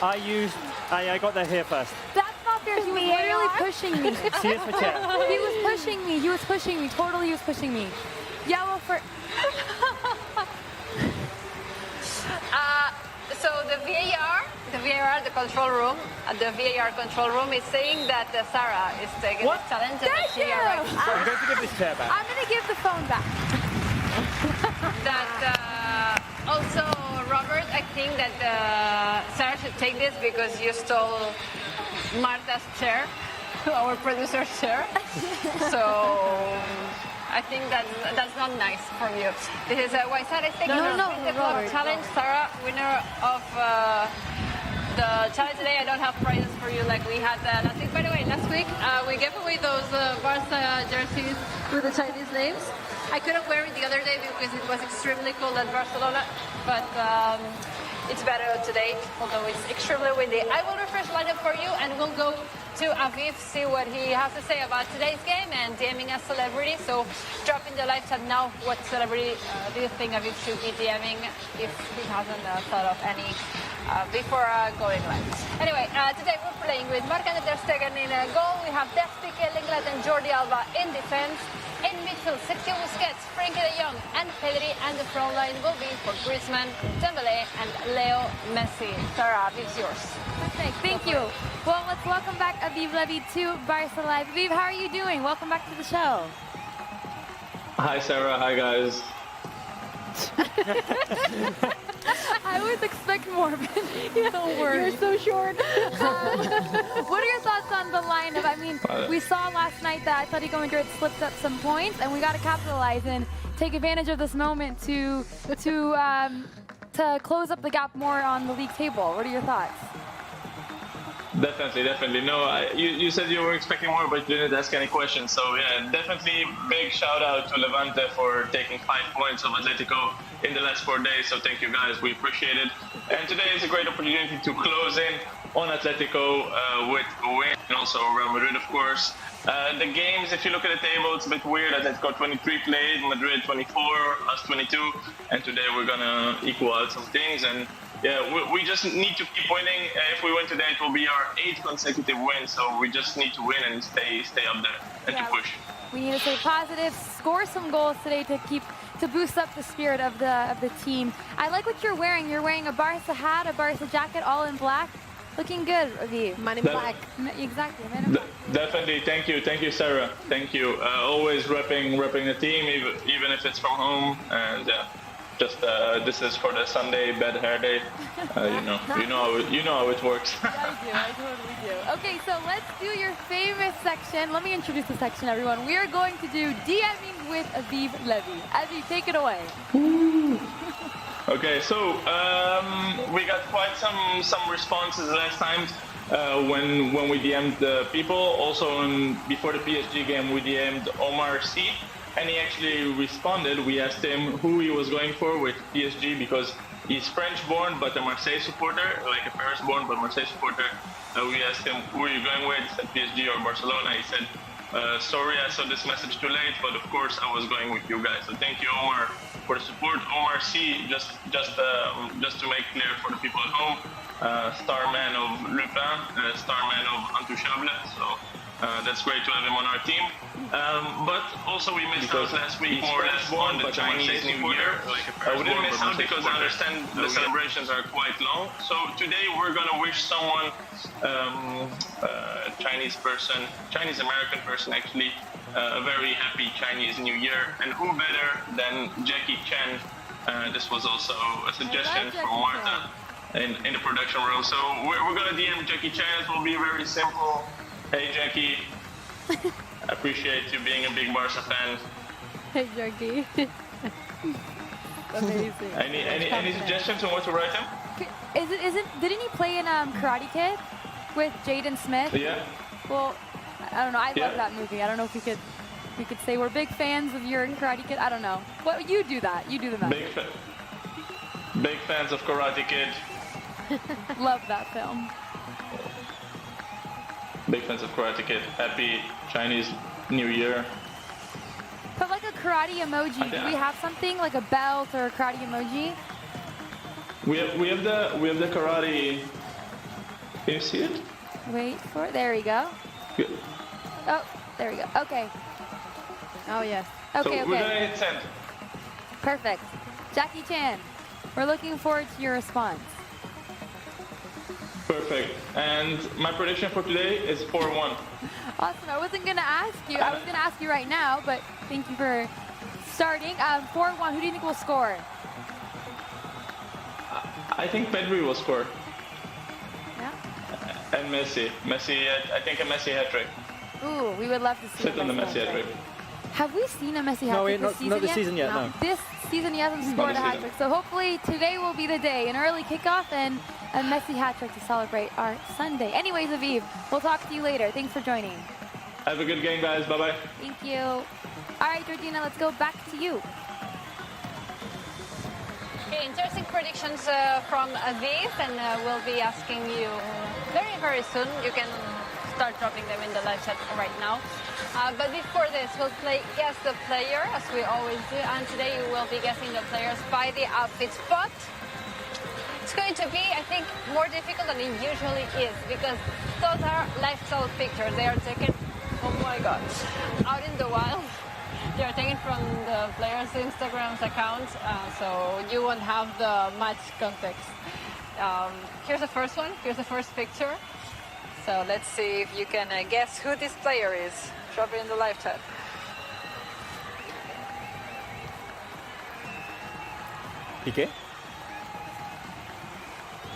I got there here first. That's not fair. He was literally pushing me. C is for chair. He was pushing me. He was pushing me. Totally, he was pushing me. Yellow for. So the VAR, the control room, the VAR control room is saying that Sarah is taking What? this challenge and Thank that she you. arrived I'm going to give this chair back. I'm gonna give the phone back. that also, Robert, I think that Sarah should take this because you stole Marta's chair, our producer's chair. So I think that's not nice from you. This is why Sarah is taking No, the Robert. challenge. Sarah, winner of the challenge today. I don't have prizes for you like we had last week. By the way, last week we gave away those Barca jerseys with the Chinese names. I couldn't wear it the other day because it was extremely cold at Barcelona, but it's better today, although it's extremely windy. I will refresh lineup for you, and we'll go to Aviv, see what he has to say about today's game and DMing a celebrity. So drop in the live chat now. What celebrity do you think Aviv should be DMing if he hasn't thought of any before going live? Anyway, today we're playing with Marc-André ter Stegen in goal. We have Despike, Linglet and Jordi Alba in defense. In midfield, Sergio Busquets, Frenkie de Jong and Pedri, and the front line will be for Griezmann, Dembélé and Leo Messi. Sarah, it's yours. Perfect. Thank you. Well, let's welcome back Aviv Levy to Barca Live. Aviv, how are you doing? Welcome back to the show. Hi Sarah, hi guys. I always expect more, but don't worry. You're so short. What are your thoughts on the lineup? I mean, we saw last night that Atletico Madrid slipped up some points, and we got to capitalize and take advantage of this moment to close up the gap more on the league table. What are your thoughts? Definitely. No, you said you were expecting more, but you didn't ask any questions. So yeah, definitely big shout out to Levante for taking 5 points of Atletico in the last 4 days. So thank you guys, we appreciate it. And today is a great opportunity to close in on Atletico with a win, and also Real Madrid, of course. The games, if you look at the table, it's a bit weird. Atletico 23 played, Madrid 24, us 22, and today we're gonna equal out some things. And yeah, we just need to keep winning. If we win today, it will be our 8th consecutive win. So we just need to win and stay up there and to push. We need to stay positive, score some goals today to boost up the spirit of the team. I like what you're wearing. You're wearing a Barca hat, a Barca jacket, all in black. Looking good, Aviv. Man in black. Exactly, man in black. Definitely, thank you, Sarah. Thank you. Always repping the team, even if it's from home. And yeah. just this is for the Sunday bad hair day. You know how it works. I totally do. Okay, so let's do your famous section. Let me introduce the section, everyone. We are going to do DMing with Aviv Levy. Aviv, take it away. Okay, so we got quite some responses last time when we DM'd the people. Also, before the PSG game, we DM'd Omar C, and he actually responded. We asked him who he was going for with PSG because he's French-born but a Marseille supporter, like a Paris-born but Marseille supporter. We asked him who are you going with. He said PSG or Barcelona. He said, sorry, I saw this message too late, but of course I was going with you guys. So thank you, Omar, for the support. Omar C, just to make clear for the people at home, star man of Lupin, star man of Intouchable. So that's great to have him on our team. But also we missed out last week more or less on the Chinese New Year. We didn't miss out because I understand the celebrations are quite long. So today we're gonna wish someone, Chinese American person actually, a very happy Chinese New Year. And who better than Jackie Chan? This was also a suggestion from Marta in the production room. So we're gonna DM Jackie Chan. It will be very simple. Hey Jackie, appreciate you being a big Barca fan. Hey, Jackie. Amazing. Any suggestions on what to write him? Didn't he play in Karate Kid with Jaden Smith? Yeah. Well, I don't know. I love that movie. I don't know if we could say we're big fans of your Karate Kid. I don't know. Well, you do that. You do the magic. Big fans of Karate Kid. Love that film. Big fans of Karate Kid. Happy Chinese New Year. But like a karate emoji. Do we have something like a belt or a karate emoji? We have the karate. Can you see it? Wait for it. There we go. Good. Oh, there we go. Okay. Oh yes. Okay. So we're gonna hit send. Perfect. Jackie Chan, we're looking forward to your response. Perfect. And my prediction for today is 4-1. Awesome. I wasn't going to ask you. I was going to ask you right now, but thank you for starting. 4-1. Who do you think will score? I think Pedri will score. Yeah. And Messi. I think a Messi hat-trick. Ooh, we would love to see Sit on the Messi hat-trick. Have we seen a Messi hat-trick this season yet? Not this season yet, no. This season he hasn't scored a hat-trick. So hopefully today will be the day. An early kickoff and a Messi hat-trick to celebrate our Sunday. Anyways, Aviv, we'll talk to you later. Thanks for joining. Have a good game, guys. Bye-bye. Thank you. All right, Georgina, let's go back to you. Okay, interesting predictions from Aviv, and we'll be asking you very, very soon. You can start dropping them in the live chat right now. But before this, we'll play Guess the Player, as we always do. And today you will be guessing the players by the outfit spot. It's going to be, I think, more difficult than it usually is, because those are lifestyle pictures. They are taken, oh my God, out in the wild. They are taken from the players' Instagram's account, so you won't have the much context. Here's the first one. Here's the first picture. So let's see if you can guess who this player is. Drop it in the live chat. Piqué?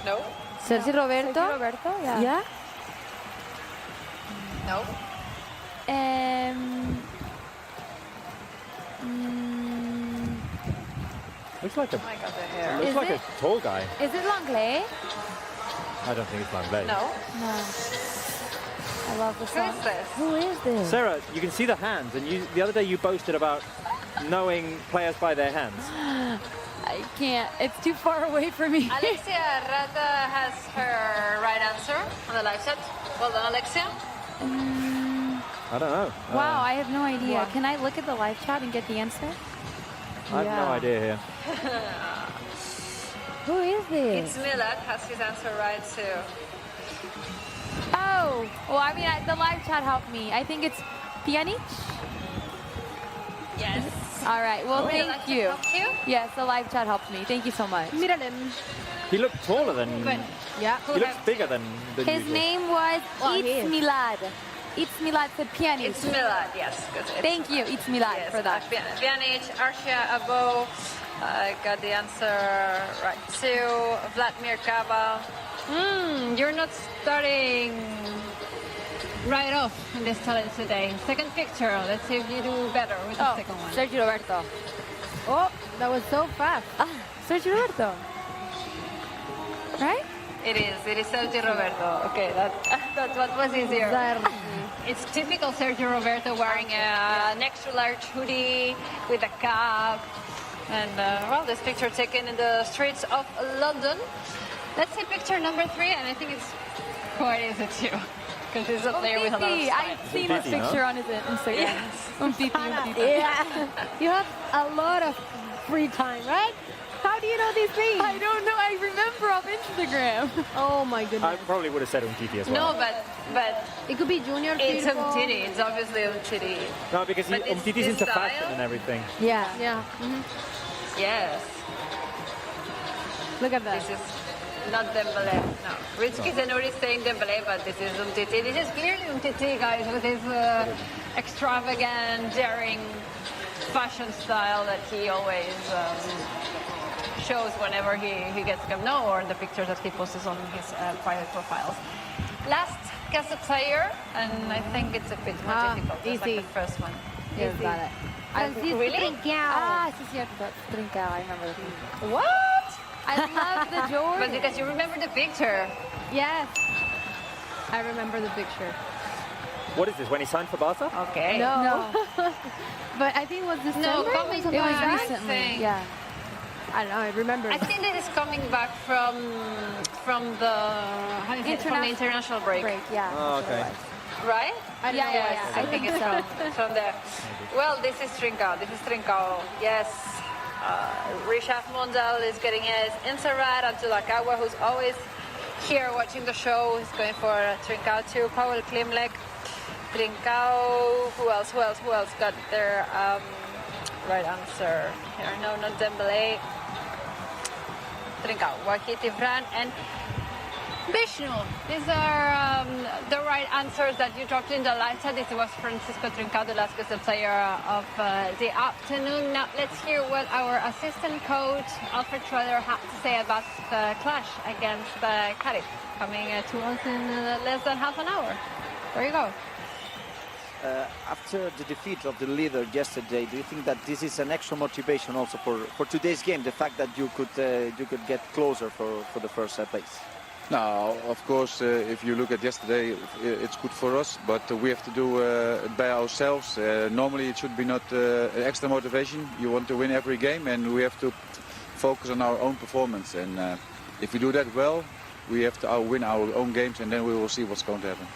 No. Sergio Roberto? Sergio Roberto, yeah. Yeah? No. Looks like a, Oh my God, the hair. looks like a tall guy. Is it Langlais? I don't think it's Langlais. No. No. I love the Who song. is this? Who is this? Sarah, you can see the hands, and the other day you boasted about knowing players by their hands. I can't. It's too far away for me. Alexia Rada has her right answer on the live chat. Well done, Alexia. I don't know. Wow, I have no idea. Yeah. Can I look at the live chat and get the answer? I have no idea here. Who is It's this? Milad has his answer right too. Oh, well, I mean, the live chat helped me. I think it's Pjanic. Yes. All right. Well, The live thank chat you. helped you? Yes, the live chat helped me. Thank you so much. Miralem. He looked taller than. Yeah. He looks bigger than His usual. name was Well, he It's is. Milad. It's Milad said Pjanic. It's Milad, yes. Thank you, it's Milad yes, for that. Pjanic, Arshia Abo, got the answer right too. Vladimir Kaba. You're not starting right off in this challenge today. Second picture. Let's see if you do better with the second one. Sergio Roberto. Oh, that was so fast. Sergio Roberto. Right? It is Sergio Roberto. Okay, that's what was easier. It's typical Sergio Roberto wearing an extra large hoodie with a cap. And well, this picture taken in the streets of London. Let's see picture number 3, and I think it's quite easy too. Because he's a player with a lot of style. I've seen this picture on his Instagram. Yes. Yeah. You have a lot of free time, right? How do you know these things? I don't know. I remember off Instagram. Oh my goodness. I probably would have said Umtiti as well. No, but it could be junior. it's beautiful. Umtiti. It's obviously Umtiti. No, because Umtiti's into fashion and everything. Yeah. Yes. Look at that. This is not Dembele. No. Rich Kizanuri is saying Dembele, but this is Umtiti. This is clearly Umtiti, guys, with his extravagant, daring fashion style that he always shows whenever he gets to come know, or the pictures that he posts on his private profiles. Last guess a player, and I think it's a bit more difficult. It's like the first one. Yes, got it. Really? Sí, cierto. Trincao, I remember the What? I love the Jordan. But because you remember the picture. Yes. I remember the picture. What is this, when he signed for Barca? Okay. No. But I think it was December. No, coming it was back. recently. Yeah. I don't know, I remember. I think that is coming back from the from the international break. Yeah. Oh, okay. Right? Yeah. I think it's from there. Well, this is Trincao. Yes. Rishaf Mondal is getting his Insarat. Abdulakawa, who's always here watching the show, is going for Trincao too. Paul Klimlek. Trincao. Who else got their right answer here? No, not Dembele. Trincao, Wahid Ifran, and Vishnu. These are the right answers that you dropped in the live chat. This was Francisco Trincao, the last guest player of the afternoon. Now let's hear what our assistant coach Alfred Schroeder had to say about the clash against Kadiz, coming to us in less than half an hour. There you go. After the defeat of the leader yesterday, do you think that this is an extra motivation also for today's game? The fact that you could get closer for the first place. No, of course, if you look at yesterday, it's good for us, but we have to do it by ourselves. Normally, it should be not extra motivation. You want to win every game, and we have to focus on our own performance. And if we do that well, we have to win our own games, and then we will see what's going to happen.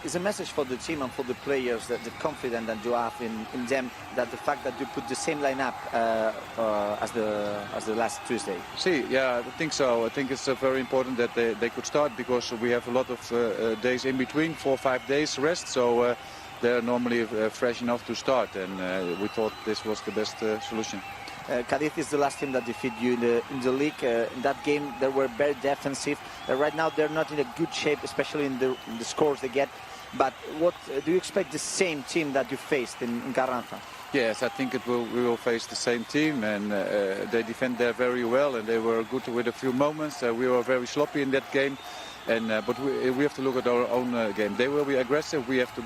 Is a message for the team and for the players that the confidence that you have in them, that the fact that you put the same lineup as the last Tuesday. Yeah, I think so. I think it's very important that they could start, because we have a lot of days in between, 4 or 5 days rest, so they're normally fresh enough to start, and we thought this was the best solution. Kadiz is the last team that defeated you in the league. In that game, they were very defensive. Right now, they're not in a good shape, especially in the scores they get. But what do you expect the same team that you faced in Carranza? Yes, I think we will face the same team, and they defend there very well, and they were good with a few moments. We were very sloppy in that game, and but we have to look at our own game. They will be aggressive. We have to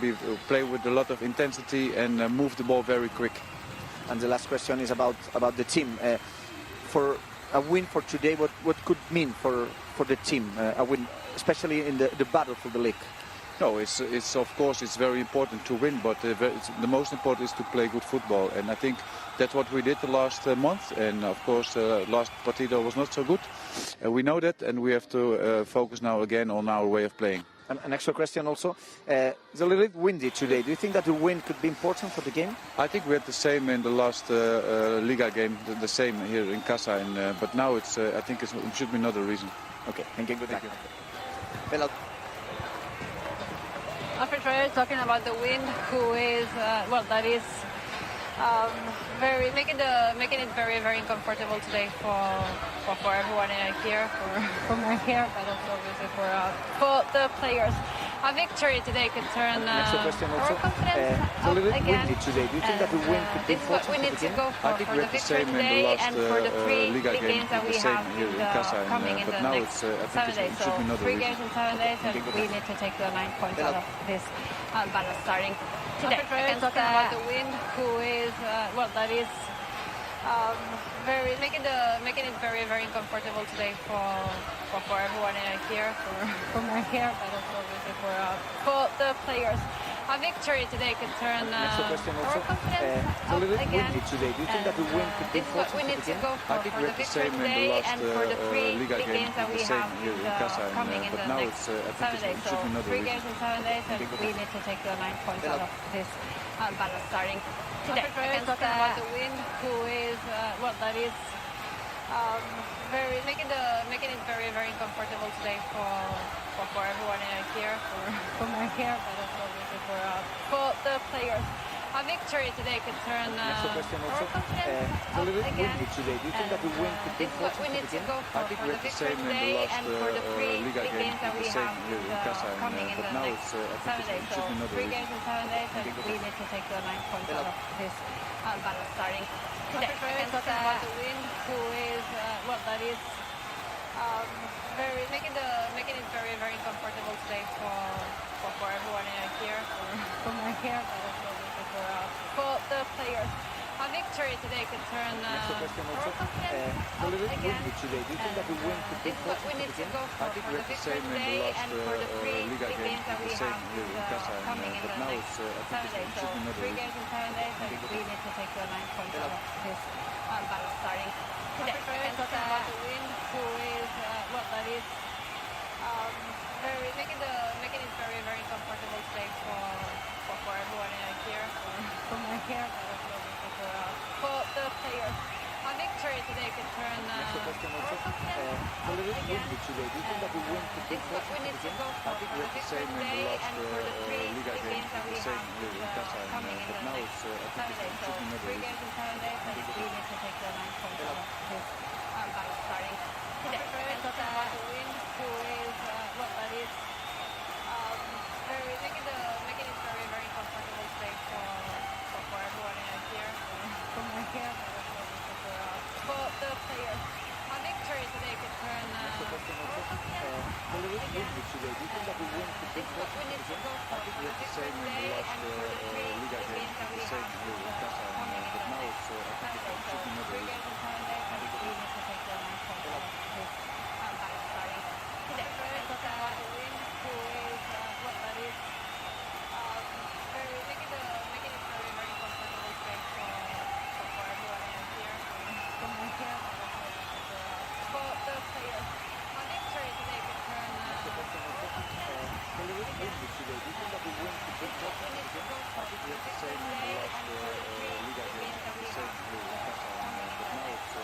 play with a lot of intensity and move the ball very quick. And the last question is about the team. For a win for today, what could mean for the team? A win, especially in the battle for the league. No, it's of course it's very important to win, but the most important is to play good football, and I think that's what we did the last month. And of course, last partido was not so good. We know that, and we have to focus now again on our way of playing. An extra question also. It's a little bit windy today. Do you think that the wind could be important for the game? I think we had the same in the last Liga game, the same here in Casa, but now it's. I think it should be not a reason. Okay, thank you. Thank you. Alfred Schroeder talking about the wind, who is that is making it very, very uncomfortable today for everyone here, for my hair, but also obviously for the players. A victory today could turn Next question also. our confidence It's a little bit again. windy today. Do you think that the wind could be This is what we need to go I for think the we had the victory same in the today last and for the three Liga big game, games that the we same have here in Qatar, coming in but the now next it's, I think 7 days. it So should be not a 3 reason. games in 7 days, and we need to take the 9 points out of this battle starting today against talking about the wind, who is that is making it very uncomfortable today for everyone here, for my hair, but also obviously for the players. A victory today could turn Next question also. our confidence It's a little bit again. windy today. Do you think that the wind could be This is what we need to go I think for we the had the victory same in the today last and for the three Liga big game, games that the we same have here in Qatar, coming in but the now next it's, I 7 think days. it So should be not a 3 reason. games in 7 days, and we need to take the 9 points out of this battle starting today against talking about the wind, who is that is making it very uncomfortable today for everyone here, for my hair, but also obviously for the players. A victory today could turn Next question also. our confidence It's a little bit again. windy today. Do you think that the wind could be This is what we need to go I for think the we had the victory same in the today last and for the three Liga big game, games that the we same have here in Qatar, coming in but the now next it's, I 7 think days. it So should be not a 3 reason. games in 7 days, and we need to take the 9 points out of this battle starting today against the wind, who is that is making it very uncomfortable today for everyone here, for my hair, but also obviously for the players. A victory today could turn Next question our also. confidence It's a little bit again. windy today. Do you think that the wind could be This is what we need to go I for think the we had the victory same in the today last and for the three Liga big game, games that we the same have here in Qatar, coming in but the now next it's, I 7 think days. it So should be not a 3 reason. games in 7 days, and we need to take the 9 points out of this battle starting today against the wind, who is that is making it very uncomfortable today for everyone here, for my hair, but also obviously for the players. A victory today could turn Next question also. our confidence It's a little bit again. windy today. Do you think that the wind could be This is what we need to go for I think we the had the victory same in the today last and for the three Liga big game, games that we the same have here in Qatar, coming in but the now next it's, I 7 think days. it So should be not a 3 reason. games in 7 days, and we need to take the 9 points out of this battle starting today against the wind, who is that is making it very uncomfortable today for everyone here, for my hair, but also obviously for the players. A victory today could turn Next question also. our confidence It's a little bit windy today. Do you think that the wind could be This is what we need to go for I think we the had the victory same in the today last and for the three Liga big game, games that we the same have here in Qatar, coming in but the now next it's, I 7 think days. it So should be not a 3 reason. games in 7 days, and we need to take the 9 points out of this battle starting today against the wind, who is that is making it very uncomfortable today for everyone here, for my hair, but also obviously for the players. A victory today could turn Next question also. It's a little bit windy today. Do you think that the wind could be This is what we need to go for I think we the had the victory same in the today last and for the three Liga big game, games that we the same have here in Qatar, coming in but the now next it's,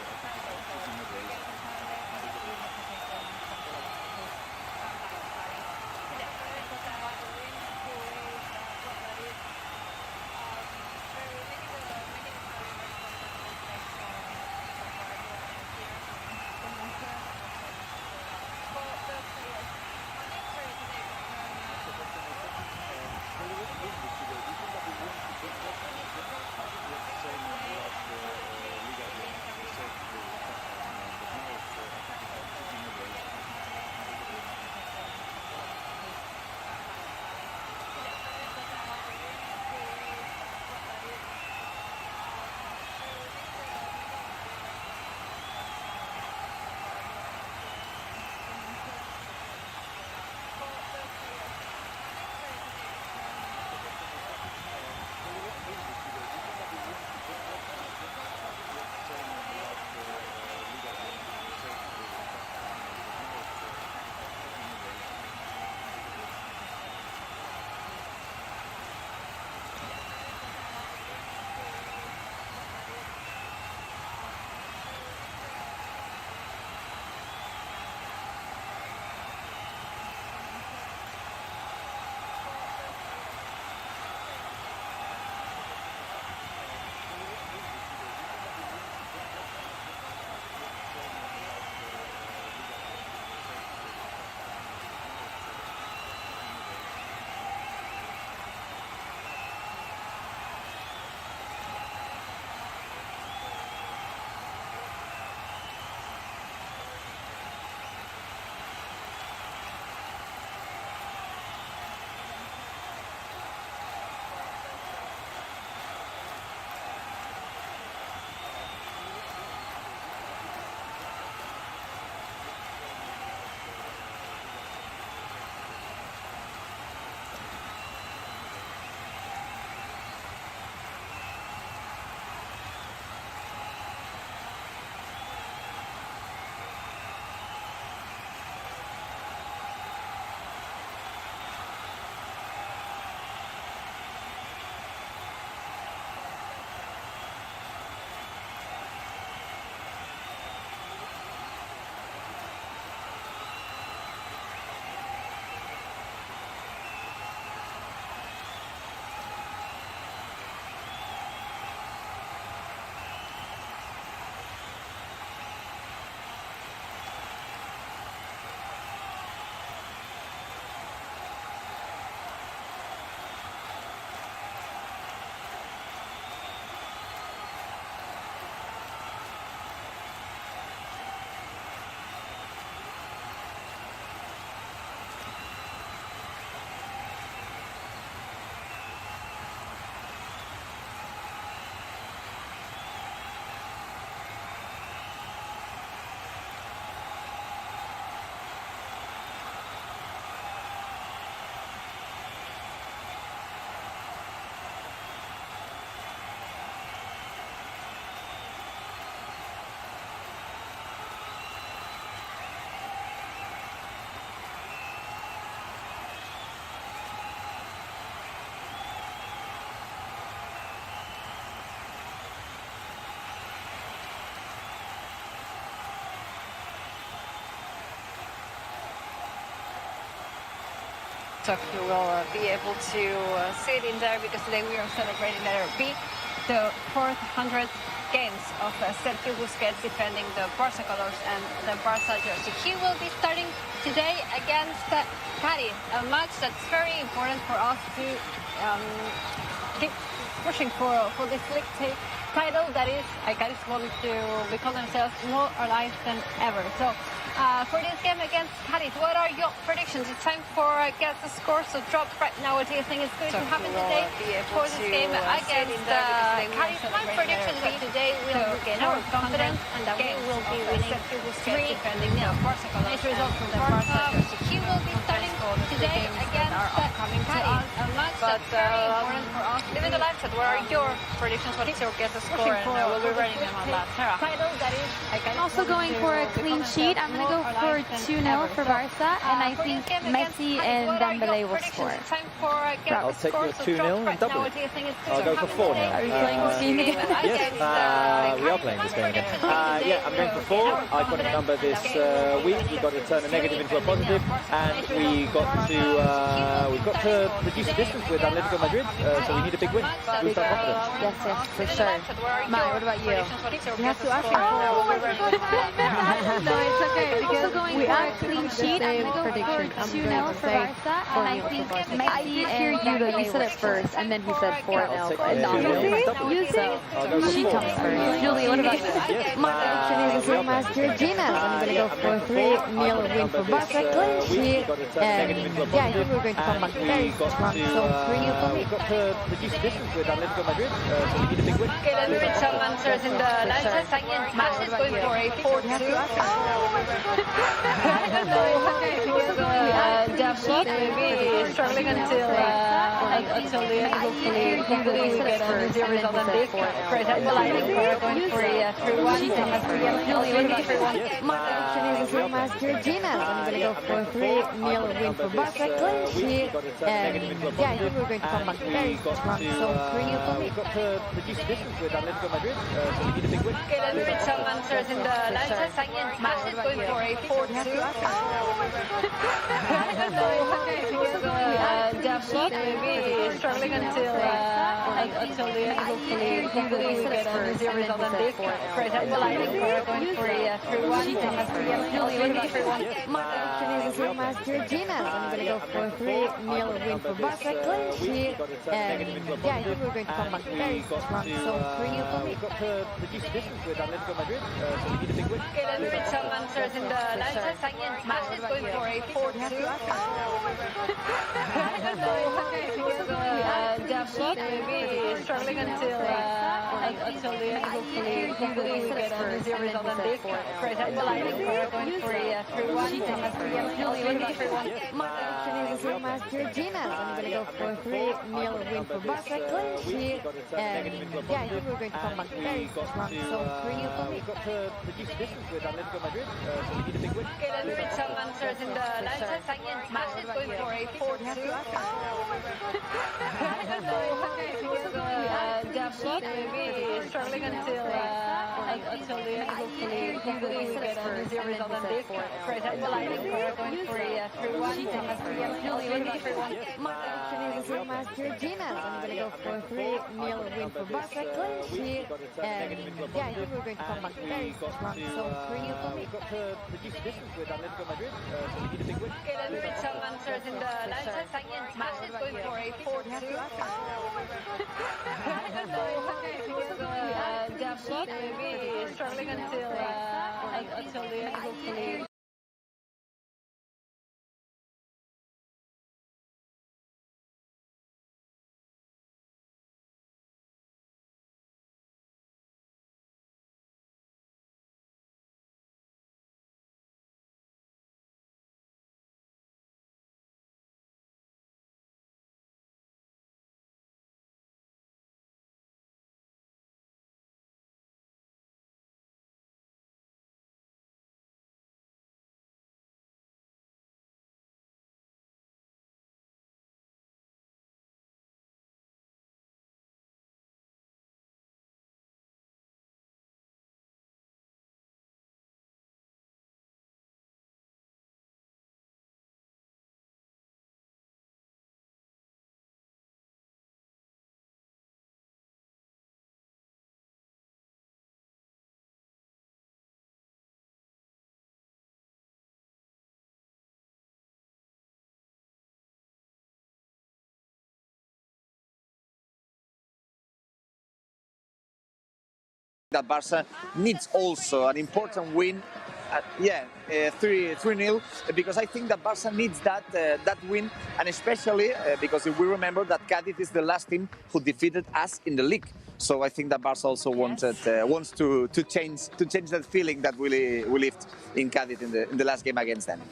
So you will be able to see it in there because today we are celebrating letter B, the 400th games of Sergio Busquets defending the Barca colors and the Barca jersey. He will be starting today against Kadiz, a match that's very important for us to keep pushing for this league title that is, Kadiz want to become themselves more alive than ever. So for this game against Kadiz, what are your predictions? It's time for Guess the Score, so drop right now. What do you think is going to happen today for this game against Kadiz? My prediction is that today we'll gain our confidence and that we will be winning 3 nice results from the Barca. He will be starting today against our upcoming Kadiz, a match that's very important for us. Leave in the live chat, what are your predictions? What is your Guess the Score? And we'll be writing them on that. Sarah. I'm also going for a clean sheet. I'm going to go for 2-0 for Barca, and I think Messi and Dembele will score. I'll take your 2-0 and double it. I'll go for 4 now. Are you playing this game again? Yes, we are playing this game again. Yeah, I'm going for 4. Iconic number this week. We've got to turn a negative into a positive, and we've got to reduce the distance with Atletico Madrid, so we need a big win. Boost our confidence. Yes, for sure. Maya, what about you? You have to ask No, it's okay. I'm also going for a clean sheet. I'm going to go for 2-0 for Barca, and I think Messi and Dembele. You said it first, and then he said 4-0. She comes first. Julie, what about you? My prediction is the same as Georgina's. I'm going to go for 3-0 win for Barca, clean sheet, and yeah, I think we're going to come back very strong. So 3-0 for me. We've got to reduce the distance with Atletico Madrid, so we need a big win. Okay, let's read some answers in the live chat. Match is going for a 4-2. I don't know. David may be struggling until the end. Hopefully we get a 0 result on this. For example, I think we're going for a 3-1. Julie, what about 3-1? My prediction is the same as Georgina's. I'm going to go for 3-0 win for Barca, clean sheet, and yeah, I think we're going to come back very strong. So 3-0 for me. We've got to reduce the distance with Atletico Madrid, so we need a big win. Okay, let's read some answers in the live chat. Match is going for a 4-2. I don't know. David may be struggling until the end. Hopefully we get a 0 result on this. For example, I think we're going for a 3-1. Julie, what about 3-1? My prediction is the same as Georgina's. I'm going to go for 3-0 win for Barca, clean sheet, and yeah, I think we're going to come back very strong. So 3-0 for me. We've got to reduce the distance with Atletico Madrid, so we need a big win. Okay, let's read some answers in the live chat. Match is going for a 4-2. I don't know. David may be struggling until the end. Hopefully we get a 0 result on this. For example, I think we're going for a 3-1. Julie, what about 3-1? My prediction is the same as Georgina's. I'm going to go for 3-0 win for Barca, clean sheet, and yeah, I think we're going to come back very strong. So 3-0 for me. We've got to reduce the distance with Atletico Madrid, so we need a big win. Okay, let's read some answers in the live chat. Match is going for a 4-2. I don't know. David may be struggling until the end. Hopefully we get a 0 result on this. For example, I think we're going for a 3-1. Julie, what about 3-1? My prediction is the same as Georgina's. I'm going to go for 3-0 win for Barca, clean sheet, and yeah, I think we're going to come back very strong. So 3-0 for me. We've got to reduce the distance with Atletico Madrid, so we need a big win. Okay, let's read some answers in the live chat. Match is going for a 4-2. I don't know. David may be struggling until the end. Hopefully that Barca needs also an important win. 3-0, because I think that Barca needs that win, and especially because if we remember that Kadiz is the last team who defeated us in the league. So I think that Barca also wants to change that feeling that we lived in Kadiz in the last game against them.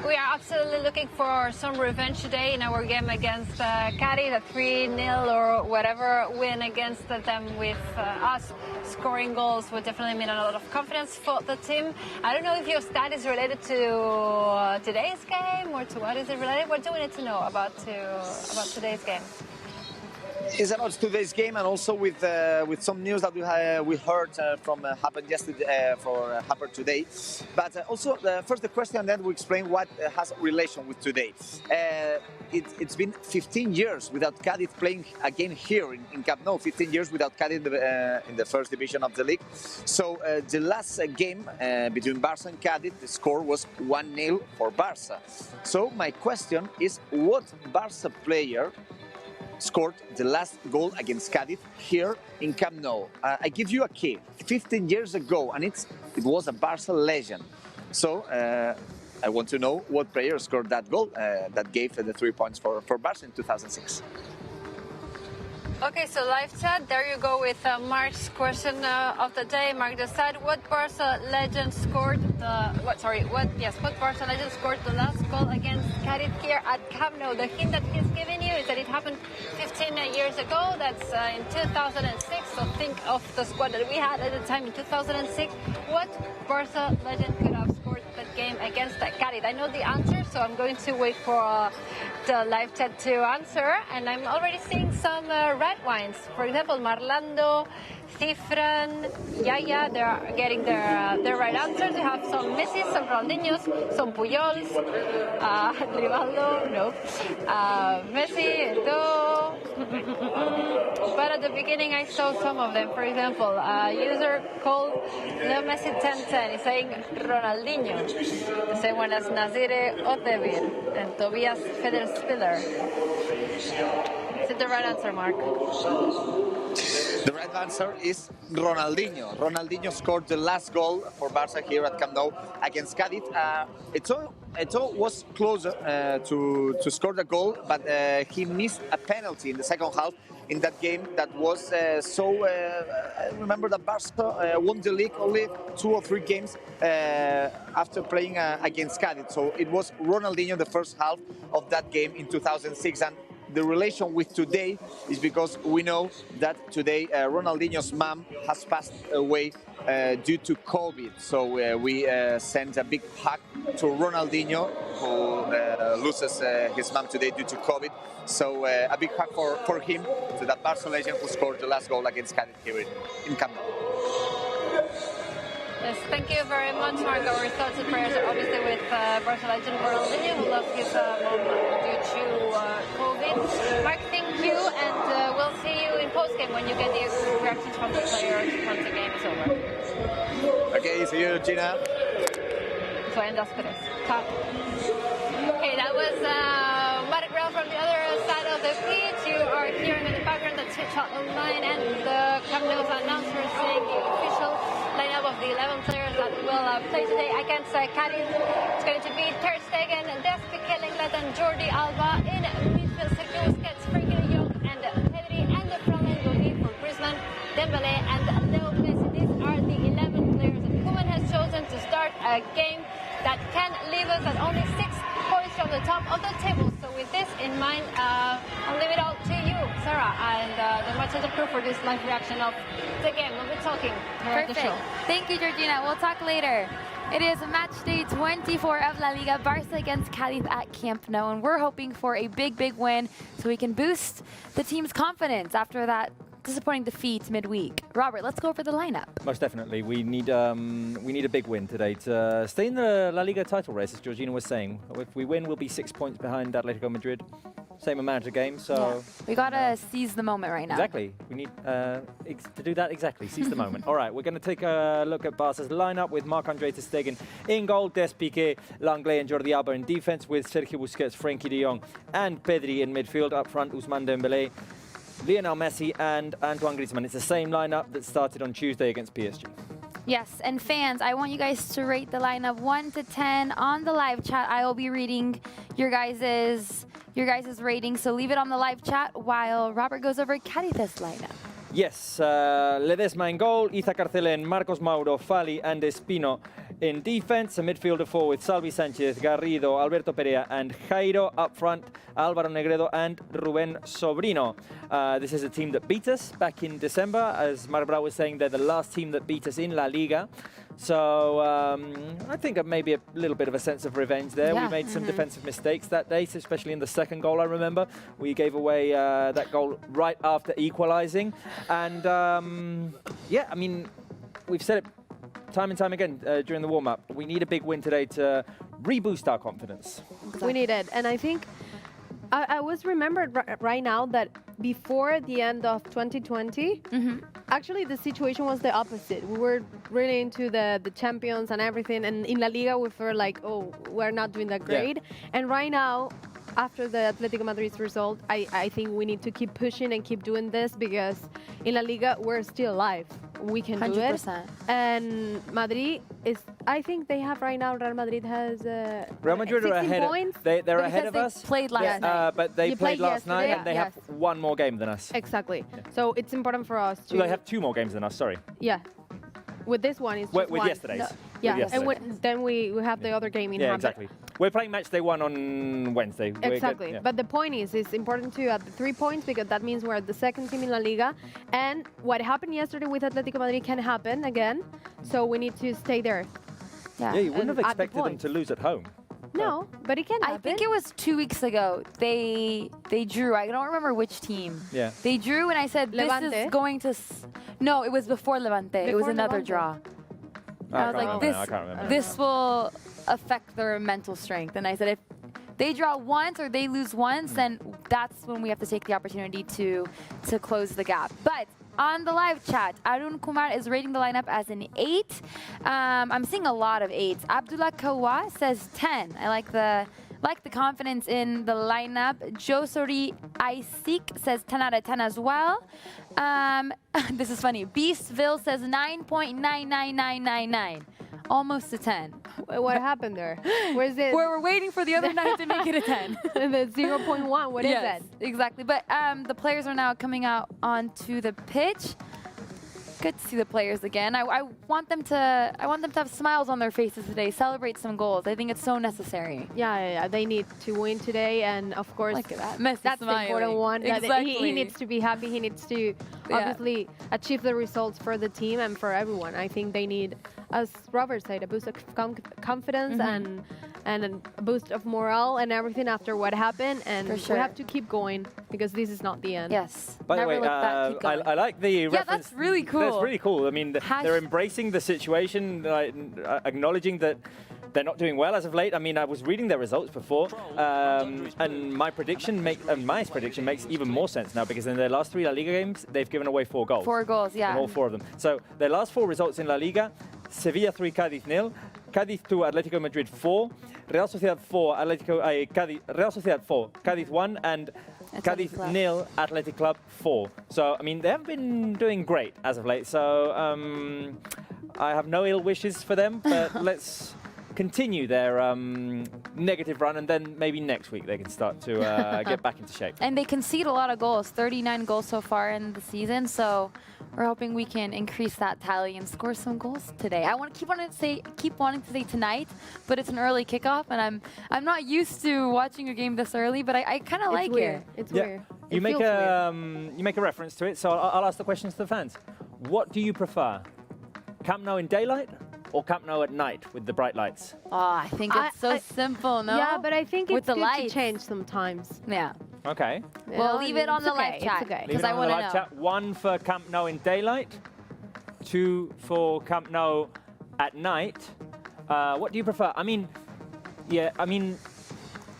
We are absolutely looking for some revenge today in our game against Kadiz, a 3-0 or whatever win against them with us scoring goals would definitely mean a lot of confidence for the team. I don't know if your stat is related to today's game or to what is it related. What do we need to know about today's game? It's about today's game, and also with some news that we heard from happened yesterday happened today. But also first the question, and then we explain what has relation with today. It's been 15 years without Kadiz playing a game here in Camp Nou. 15 years without Kadiz in the first division of the league. So the last game between Barca and Kadiz, the score was 1-0 for Barca. So my question is, what Barca player scored the last goal against Kadiz here in Camp Nou? I give you a key. 15 years ago, and it was a Barca legend. So I want to know what player scored that goal that gave the 3 points for Barca in 2006. Okay, so live chat, there you go with Mark's question of the day. Mark just said, what Barca legend scored what Barca legend scored the last goal against Kadiz here at Camp Nou? The hint that he's giving you is that it happened 15 years ago. That's in 2006. So think of the squad that we had at the time in 2006. What Barca legend could have scored that game against Kadiz? I know the answer, so I'm going to wait for the live chat to answer. And I'm already seeing some red wines. For example, Marlando, Cifran, Yaya, they're getting their right answers. We have some Messi, some Ronaldinhos, some Puyols, Rivaldo, no, Messi, Eto'o. But at the beginning I saw some of them. For example, a user called Leo Messi 1010 is saying Ronaldinho. The same one as Nazire Otevir and Tobias Federspiller. Is it the right answer, Mark? The right answer is Ronaldinho. Ronaldinho scored the last goal for Barca here at Camp Nou against Kadiz. Eto'o was closer to score the goal, but he missed a penalty in the second half in that game that was I remember that Barca won the league only 2 or 3 games after playing against Kadiz. So it was Ronaldinho the first half of that game in 2006. And the relation with today is because we know that today Ronaldinho's mom has passed away due to COVID. So we sent a big hug to Ronaldinho, who loses his mom today due to COVID. So a big hug for him, to that Barca legend who scored the last goal against Kadiz here in Camp Nou. Yes, thank you very much, Mark. Our thoughts and prayers are obviously with Barca legend Ronaldinho, who lost his mom due to COVID. Mark, thank you, and we'll see you in post-game when you get the reactions from the players once the game is over. Okay, see you, Gina. So, and that's Perez. Okay, that was Mark Grell from the other side of the pitch. You are hearing in the background the Twitch hotline line and the Camp Nou's announcer saying the official lineup of the 11 players that will play today against Kadiz. It's going to be Ter Stegen, Des Piqué, Lenglet, and Jordi Alba. In midfield, Sergio Busquets, Frenkie de Jong, and Pedri, and the front line will be for Griezmann, Dembélé, and Leo Messi. These are the 11 players that Koeman has chosen to start a game that can leave us at only 6 points from the top of the table. So with this in mind, I'll leave it all to you, Sarah, and the match of the crew for this live reaction of the game. We'll be talking throughout the show. Thank you, Georgina. We'll talk later. It is match day 24 of La Liga, Barca against Kadiz at Camp Nou, and we're hoping for a big win so we can boost the team's confidence after that disappointing defeat midweek. Robert, let's go over the lineup. Most definitely. We need a big win today to stay in the La Liga title race, as Georgina was saying. If we win, we'll be 6 points behind Atletico Madrid. Same amount of games, so... Yeah. We got to seize the moment right now. Exactly. We need to do that exactly. Seize the moment. All right, we're going to take a look at Barca's lineup with Marc-Andre ter Stegen in goal, Des Piqué, Lenglet and Jordi Alba in defense, with Sergio Busquets, Frenkie de Jong and Pedri in midfield. Up front, Ousmane Dembélé. Lionel Messi and Antoine Griezmann. It's the same lineup that started on Tuesday against PSG. Yes, and fans, I want you guys to rate the lineup 1 to 10 on the live chat. I will be reading your guys's rating, so leave it on the live chat while Robert goes over Cadiz's lineup. Yes, Ledesma in goal, Iza Carcelen, Marcos Mauro, Fali and Espino in defense. A midfielder four with Salvi Sanchez, Garrido, Alberto Perea and Jairo. Up front, Álvaro Negredo and Rubén Sobrino. This is a team that beat us back in December. As Marc Brau was saying, they're the last team that beat us in La Liga. So I think maybe a little bit of a sense of revenge there. Yeah. We made some defensive mistakes that day, especially in the second goal, I remember. We gave away that goal right after equalising. And yeah, I mean, we've said it time and time again during the warm-up. We need a big win today to reboost our confidence. We need it. And I think I was remembered right now that before the end of 2020, actually the situation was the opposite. We were really into the champions and everything, and in La Liga we felt like, oh, we're not doing that great. Yeah. And right now, after the Atletico Madrid's result, I think we need to keep pushing and keep doing this, because in La Liga we're still alive. We can 100%. Do it. And Madrid is, I think they have right now, Real Madrid has Real Madrid are ahead points. They're ahead of us. Played last night. But they played last night and they have one more game than us. Exactly. Yeah. So it's important for us to... Well, they have two more games than us, sorry. Yeah. With this one, it's just with one. Yesterday's. No. Yeah, with yesterday's. And then we have the other game in hand. Exactly. We're playing match day one on Wednesday. Exactly. But the point is, it's important to have the 3 points, because that means we're the second team in La Liga. And what happened yesterday with Atletico Madrid can happen again. So we need to stay there. Yeah, you wouldn't have expected them to lose at home. No, but it can happen. I think it was 2 weeks ago. They drew. I don't remember which team. Yeah. They drew, and I said, Levante? this is going to... No, it was before Levante. It was another draw. I was like, this will affect their mental strength. And I said, if they draw once or they lose once, then that's when we have to take the opportunity to close the gap. But on the live chat, Arun Kumar is rating the lineup as an 8. I'm seeing a lot of 8s. Abdullah Kawa says 10. I like the confidence in the lineup. Josori Isik says 10 out of 10 as well. This is funny. Beastville says 9.99999. Almost a 10. What happened there? Where's it? We're waiting for the other 9 to make it a 10. The 0.1, what is that? Exactly. But the players are now coming out onto the pitch. Good to see the players again. I want them to have smiles on their faces today, celebrate some goals. I think it's so necessary. Yeah, they need to win today, and of course, look at that. That's the important one. Exactly. He needs to be happy. He needs to obviously achieve the results for the team and for everyone. I think they need, as Robert said, a boost of confidence and a boost of morale and everything after what happened. And we have to keep going, because this is not the end. Yes. By the way, I like the reference. Yeah, that's really cool. That's really cool. I mean, they're embracing the situation, acknowledging that they're not doing well as of late. I mean, I was reading their results before, and my prediction makes even more sense now, because in their last 3 La Liga games, they've given away 4 goals. 4 goals, yeah. In all 4 of them. So their last 4 results in La Liga: Sevilla 3, Cadiz 0, Cadiz 2, Atletico Madrid 4, Real Sociedad 4, Real Sociedad 4, Cadiz 1, and Cadiz 0, Athletic Club 4. So, I mean, they haven't been doing great as of late. So, I have no ill wishes for them, but let's continue their negative run, and then maybe next week they can start to get back into shape. And they concede a lot of goals, 39 goals so far in the season. So we're hoping we can increase that tally and score some goals today. I want to keep wanting to say tonight, but it's an early kickoff, and I'm not used to watching a game this early, but I kind of like it. It's weird. You make a reference to it, so I'll ask the questions to the fans. What do you prefer, Camp Nou in daylight or Camp Nou at night with the bright lights? Oh, I think it's so simple, no? Yeah, but I think with it's the good lights. to change sometimes. Yeah. Okay. Well, leave it on the live chat, because I want to know. 1 for Camp Nou in daylight, 2 for Camp Nou at night. What do you prefer? I mean,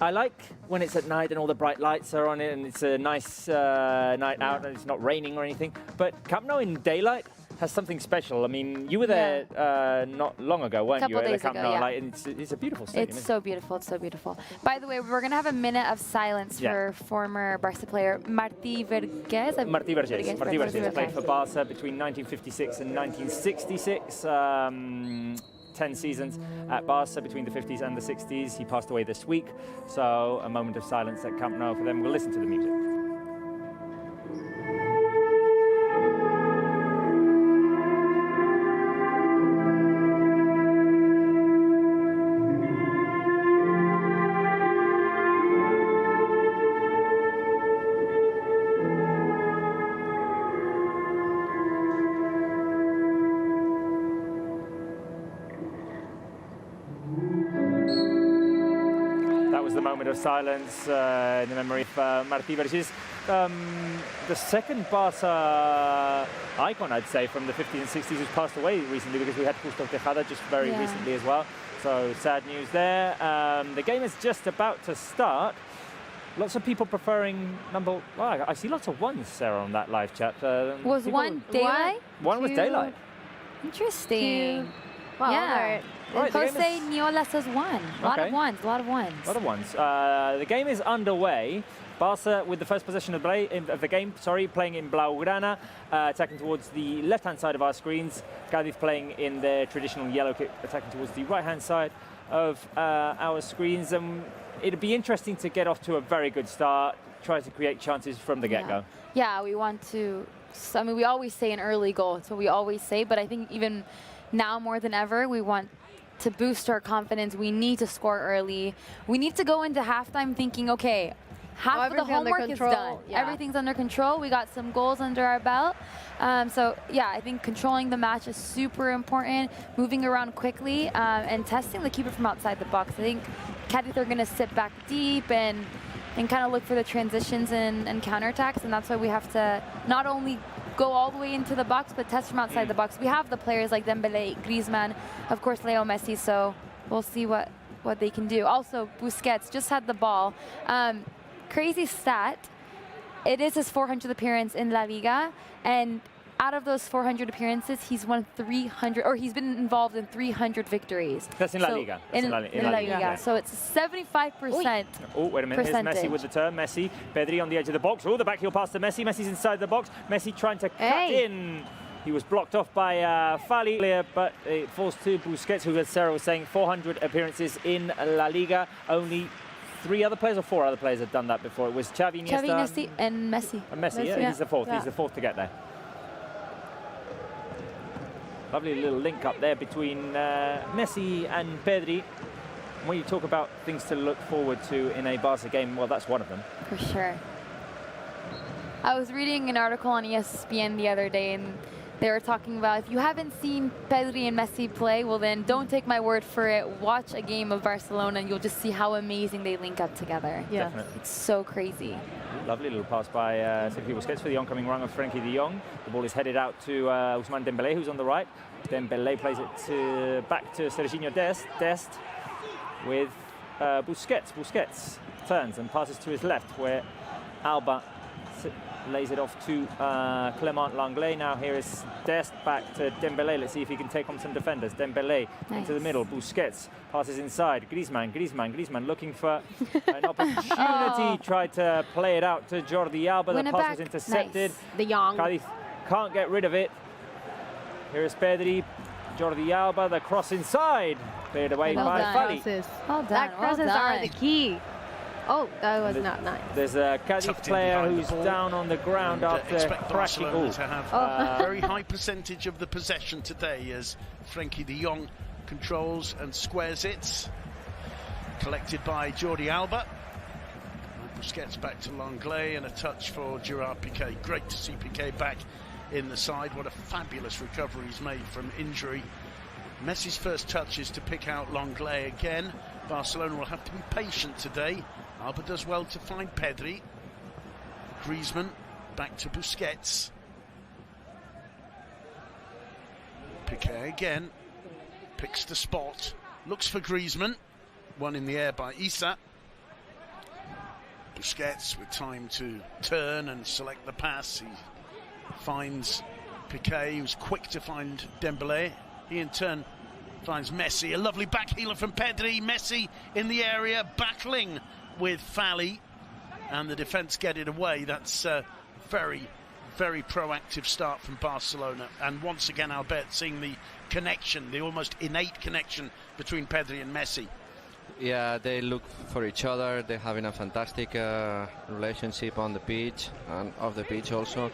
I like when it's at night and all the bright lights are on it and it's a nice night out and it's not raining or anything. But Camp Nou in daylight, has something special. I mean, you were there not long ago, weren't you? Couple days ago, yeah. Like, it's a beautiful stadium. It's so beautiful. It's so beautiful. By the way, we're going to have a minute of silence for former Barca player Martí Vergés. Martí Vergés played for Barca between 1956 and 1966. 10 seasons at Barca between the 50s and the 60s. He passed away this week, so a moment of silence at Camp Nou for them. We'll listen to the music. Of silence in the memory of Martí Vergés, the second Barca icon, I'd say, from the 50s and 60s, who's passed away recently, because we had Justo Tejada just very recently as well. So sad news there. The game is just about to start. Lots of people preferring number. Well, I see lots of ones, Sarah, on that live chat. Was one daylight? One was daylight. Interesting. Well, yeah. Right, Jose Niola says one. A lot of ones. The game is underway. Barca with the first possession of the game, playing in Blaugrana, attacking towards the left-hand side of our screens. Kadiz playing in their traditional yellow kit, attacking towards the right-hand side of our screens. And it'd be interesting to get off to a very good start, try to create chances from the get-go. Yeah, we want to. I mean, we always say an early goal. It's what we always say, but I think even now more than ever, we want to boost our confidence. We need to score early. We need to go into halftime thinking, okay, half of the homework is done. Yeah. Everything's under control. We got some goals under our belt. So yeah, I think controlling the match is super important, moving around quickly, and testing the keeper from outside the box. I think Kadiz are going to sit back deep and kind of look for the transitions and counterattacks, and that's why we have to not only go all the way into the box, but test from outside the box. We have the players like Dembélé, Griezmann, of course Leo Messi, so we'll see what they can do. Also, Busquets just had the ball. Crazy stat, it is his 400th appearance in La Liga, and out of those 400 appearances, he's won 300, or he's been involved in 300 victories. That's in La Liga. In La Liga. Yeah. So it's 75%. Oh, wait a minute. Here's Messi with the turn. Messi, Pedri on the edge of the box. Oh, the back heel pass to Messi. Messi's inside the box. Messi trying to cut in. He was blocked off by Fali, but it falls to Busquets, who, as Sarah was saying, 400 appearances in La Liga. Only 3 other players or 4 other players have done that before. It was Xavi, Iniesta, and Messi. Yeah. He's the fourth. Yeah. He's the fourth to get there. Lovely little link up there between Messi and Pedri. When you talk about things to look forward to in a Barca game, well, that's one of them. For sure. I was reading an article on ESPN the other day, and they were talking about, if you haven't seen Pedri and Messi play, well then don't take my word for it. Watch a game of Barcelona and you'll just see how amazing they link up together. Yeah. Definitely. It's so crazy. Lovely little pass by Sergio Busquets for the oncoming run of Frenkie de Jong. The ball is headed out to Ousmane Dembélé, who's on the right. Dembélé plays it back to Serginho Dest with Busquets. Busquets turns and passes to his left, where Alba lays it off to Clement Lenglet. Now here is Dest back to Dembélé. Let's see if he can take on some defenders. Dembélé into the middle. Busquets passes inside. Griezmann looking for an opportunity. Tried to play it out to Jordi Alba. The pass was intercepted. De Jong. Kadiz can't get rid of it. Here is Pedri. Jordi Alba. The cross inside. Cleared away by Fali. Well done. That crosses are the key. Oh, that was not nice. There's a Kadiz player who's down on the ground after crashing. To have a very high percentage of the possession today as Frenkie de Jong controls and squares it. Collected by Jordi Alba. Busquets back to Lenglet and a touch for Gerard Piqué. Great to see Piqué back in the side. What a fabulous recovery he's made from injury. Messi's first touch is to pick out Lenglet again. Barcelona will have to be patient today. Alba does well to find Pedri. Griezmann back to Busquets. Piqué again. Picks the spot. Looks for Griezmann. One in the air by Issa. Busquets with time to turn and select the pass. He finds Piqué, who's quick to find Dembélé. He in turn finds Messi. A lovely back heeler from Pedri. Messi in the area, battling with Fali, and the defence get it away. That's a very, very proactive start from Barcelona. And once again, Albert, seeing the connection, the almost innate connection between Pedri and Messi. Yeah, they look for each other. They're having a fantastic relationship on the pitch and off the pitch also.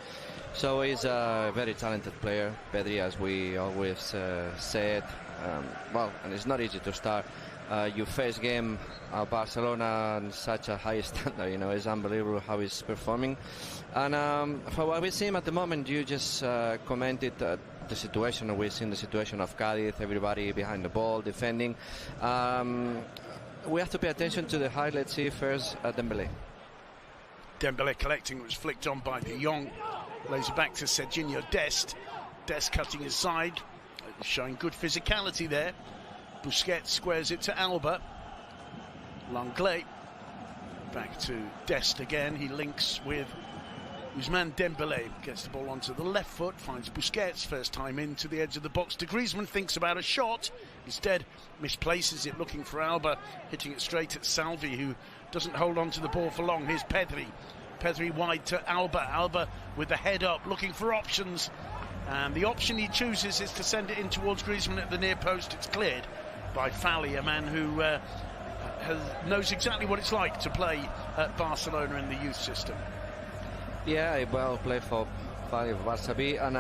So he's a very talented player, Pedri, as we always said. Well, and it's not easy to start your first game at Barcelona on such a high standard. You know, it's unbelievable how he's performing. And for what we see him at the moment, you just commented the situation. We've seen the situation of Kadiz, everybody behind the ball, defending. We have to pay attention to the height. Let's see first Dembélé. Dembélé collecting, was flicked on by De Jong. Lays it back to Serginho Dest. Dest cutting his side, showing good physicality there. Busquets squares it to Alba. Langlais back to Dest again. He links with Ousmane Dembélé. Gets the ball onto the left foot, finds Busquets. First time into the edge of the box to Griezmann. Thinks about a shot. Instead, misplaces it, looking for Alba, hitting it straight at Salvi, who doesn't hold on to the ball for long. Here's Pedri. Pedri wide to Alba. Alba with the head up, looking for options. And the option he chooses is to send it in towards Griezmann at the near post. It's cleared by Fali, a man who knows exactly what it's like to play at Barcelona in the youth system. Yeah, he well played for Barca B, and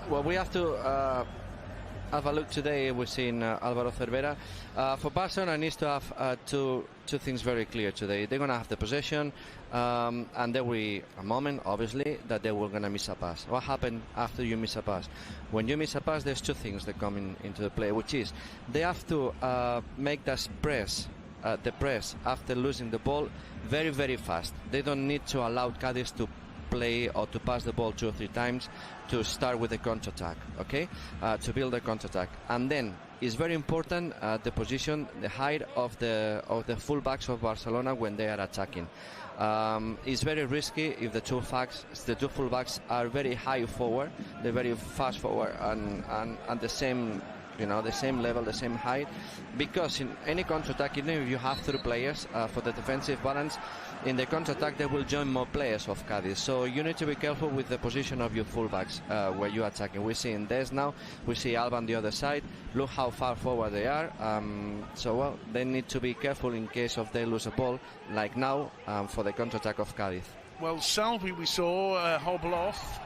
well, we have to have a look today. We've seen Álvaro Cervera. For Barcelona, needs to have two things very clear today. They're going to have the possession, and there will be a moment, obviously, that they were going to miss a pass. What happened after you miss a pass? When you miss a pass, there's two things that come into the play, which is they have to make that press. The press after losing the ball very, very fast. They don't need to allow Kadiz to play or to pass the ball 2 or 3 times to start with the counter-attack, okay? To build a counter-attack. And then it's very important the position, the height of the fullbacks of Barcelona when they are attacking. It's very risky if the two fullbacks are very high forward, they're very fast forward and the same, you know, the same level, the same height, because in any counter-attack, even if you have 3 players for the defensive balance, in the counter-attack they will join more players of Kadiz. So you need to be careful with the position of your fullbacks where you're attacking. We see in Des now, we see Alba on the other side. Look how far forward they are. So well, they need to be careful in case of they lose a ball, like now for the counter-attack of Kadiz. Well, Salvi we saw hobble off,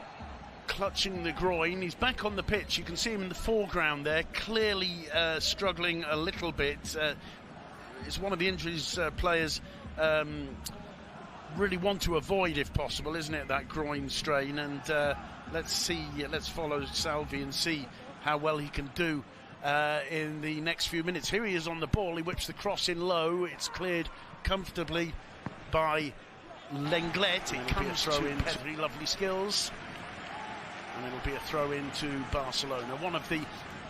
clutching the groin. He's back on the pitch. You can see him in the foreground there, clearly struggling a little bit. It's one of the injuries players really want to avoid if possible, isn't it, that groin strain? And let's follow Salvi and see how well he can do in the next few minutes. Here he is on the ball. He whips the cross in low. It's cleared comfortably by Lenglet. It comes to Pedri, lovely skills. And it'll be a throw into Barcelona. One of the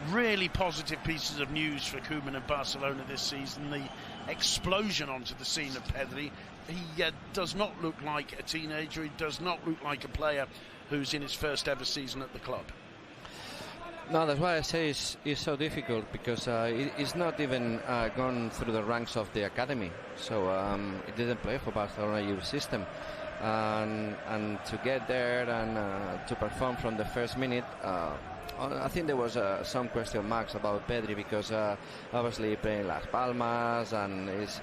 really positive pieces of news for Koeman and Barcelona this season, the explosion onto the scene of Pedri. He does not look like a teenager. He does not look like a player who's in his first ever season at the club. No, that's why I say it's so difficult, because he's not even gone through the ranks of the academy. So he didn't play for Barcelona youth system. And to get there and to perform from the first minute, I think there was some question marks about Pedri, because obviously playing Las Palmas and is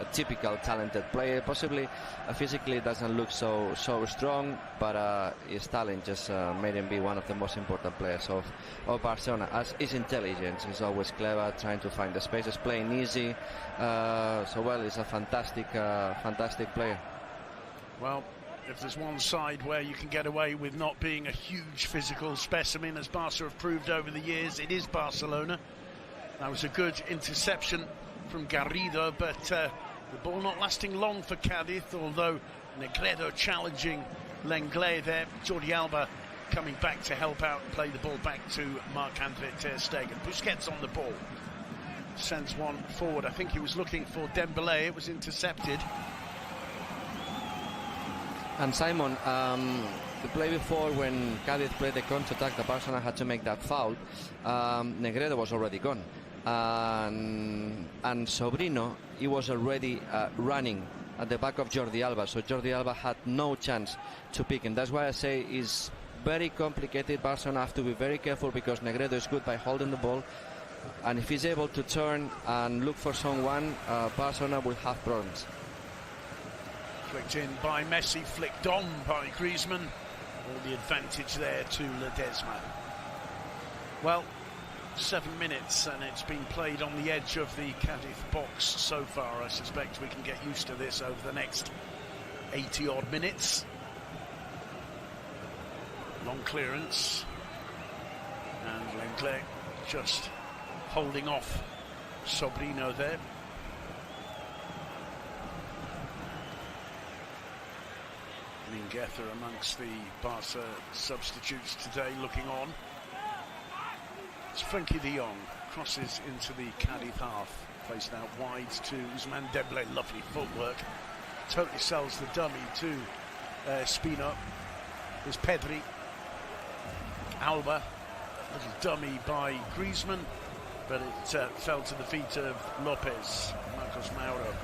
a typical talented player. Possibly physically doesn't look so strong, but his talent just made him be one of the most important players of Barcelona. As his intelligence, he's always clever, trying to find the spaces, playing easy. So well, he's a fantastic player. Well, if there's one side where you can get away with not being a huge physical specimen, as Barca have proved over the years, it is Barcelona. That was a good interception from Garrido, but the ball not lasting long for Kadiz, although Negredo challenging Lenglet there. Jordi Alba coming back to help out, play the ball back to Marc-Andre ter Stegen. Busquets on the ball. Sends one forward. I think he was looking for Dembélé. It was intercepted. And Simon, the play before when Kadiz played the counter-attack, the Barcelona had to make that foul. Negredo was already gone. And Sobrino, he was already running at the back of Jordi Alba. So Jordi Alba had no chance to pick him. That's why I say it's very complicated. Barcelona have to be very careful because Negredo is good by holding the ball. And if he's able to turn and look for someone, Barcelona will have problems. Flicked in by Messi, flicked on by Griezmann. All the advantage there to Ledesma. Well, 7 minutes and it's been played on the edge of the Kadiz box so far. I suspect we can get used to this over the next 80-odd minutes. Long clearance. And Lenglet just holding off Sobrino there. Mingueza amongst the Barca substitutes today looking on. It's Frankie de Jong, crosses into the Kadiz half, placed out wide to Ousmane Dembélé, lovely footwork. Totally sells the dummy to Espino. There's Pedri. Alba, little dummy by Griezmann, but it fell to the feet of Lopez, Marcos Mauro.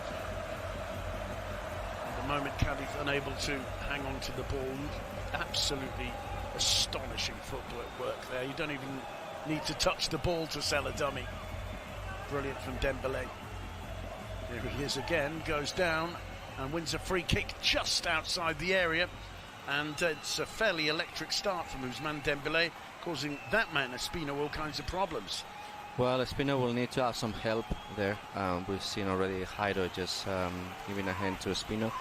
At the moment, Kadiz unable to hang on to the ball. Absolutely astonishing footwork there. You don't even need to touch the ball to sell a dummy. Brilliant from Dembélé. Here he is again, goes down and wins a free kick just outside the area. And it's a fairly electric start from Ousmane Dembélé, causing that man, Espino, all kinds of problems. Well, Espino will need to have some help there. We've seen already Jairo just giving a hand to Espino.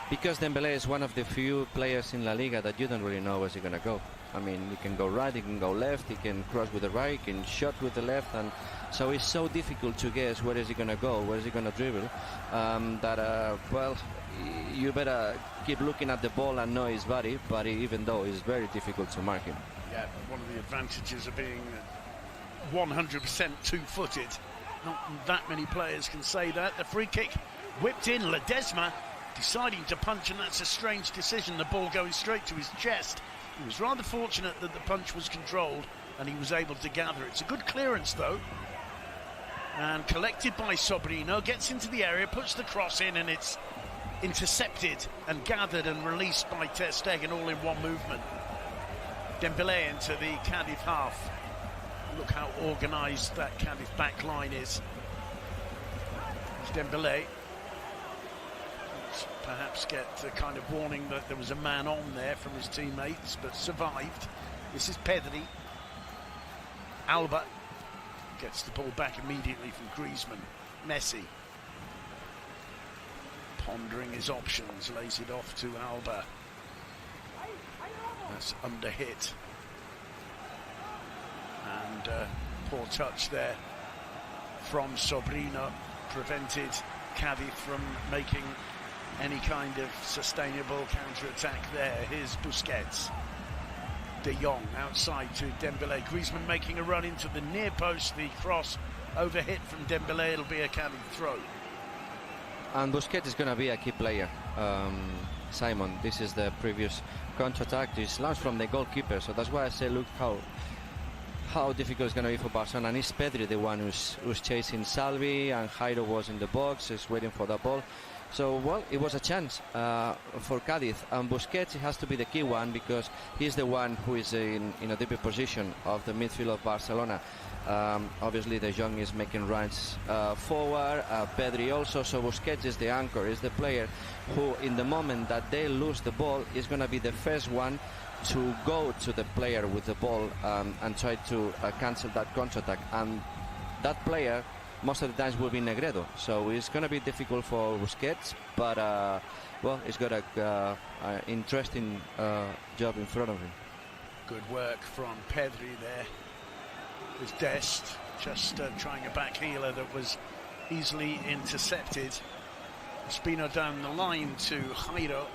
Because Dembélé is one of the few players in La Liga that you don't really know where's he going to go. I mean, he can go right, he can go left, he can cross with the right, he can shot with the left, and so it's so difficult to guess where is he going to go, where is he going to dribble, well, you better keep looking at the ball and know his body, but even though it's very difficult to mark him. Yeah, one of the advantages of being 100% two-footed. Not that many players can say that. The free kick whipped in, Ledesma deciding to punch, and that's a strange decision, the ball going straight to his chest. He was rather fortunate that the punch was controlled and he was able to gather. It's a good clearance though, and collected by Sobrino, gets into the area, puts the cross in, and it's intercepted and gathered and released by Ter Stegen all in one movement. Dembélé into the Kadiz half. Look how organised that Kadiz back line is. It's Dembélé. Perhaps get a kind of warning that there was a man on there from his teammates, but survived. This is Pedri. Alba gets the ball back immediately from Griezmann. Messi pondering his options, lays it off to Alba. That's under hit. And poor touch there from Sobrino prevented Kadiz from making any kind of sustainable counter-attack there. Here's Busquets. De Jong outside to Dembélé. Griezmann making a run into the near post. The cross overhit from Dembélé. It'll be a Kadiz throw. And Busquets is going to be a key player. Simon, this is the previous counter-attack. This launched from the goalkeeper. So that's why I say, look how difficult it's going to be for Barcelona. And it's Pedri the one who's chasing Salvi, and Jairo was in the box, is waiting for the ball. So, well, it was a chance for Kadiz, and Busquets has to be the key one because he's the one who is in a deeper position of the midfield of Barcelona. Obviously, De Jong is making runs forward, Pedri also, so Busquets is the anchor, is the player who, in the moment that they lose the ball, is going to be the first one to go to the player with the ball and try to cancel that counter-attack. And that player most of the times will be Negredo, so it's going to be difficult for Busquets, but well, he's got a interesting job in front of him. Good work from Pedri there. With Dest just trying a back healer that was easily intercepted. Espino down the line to Jairo.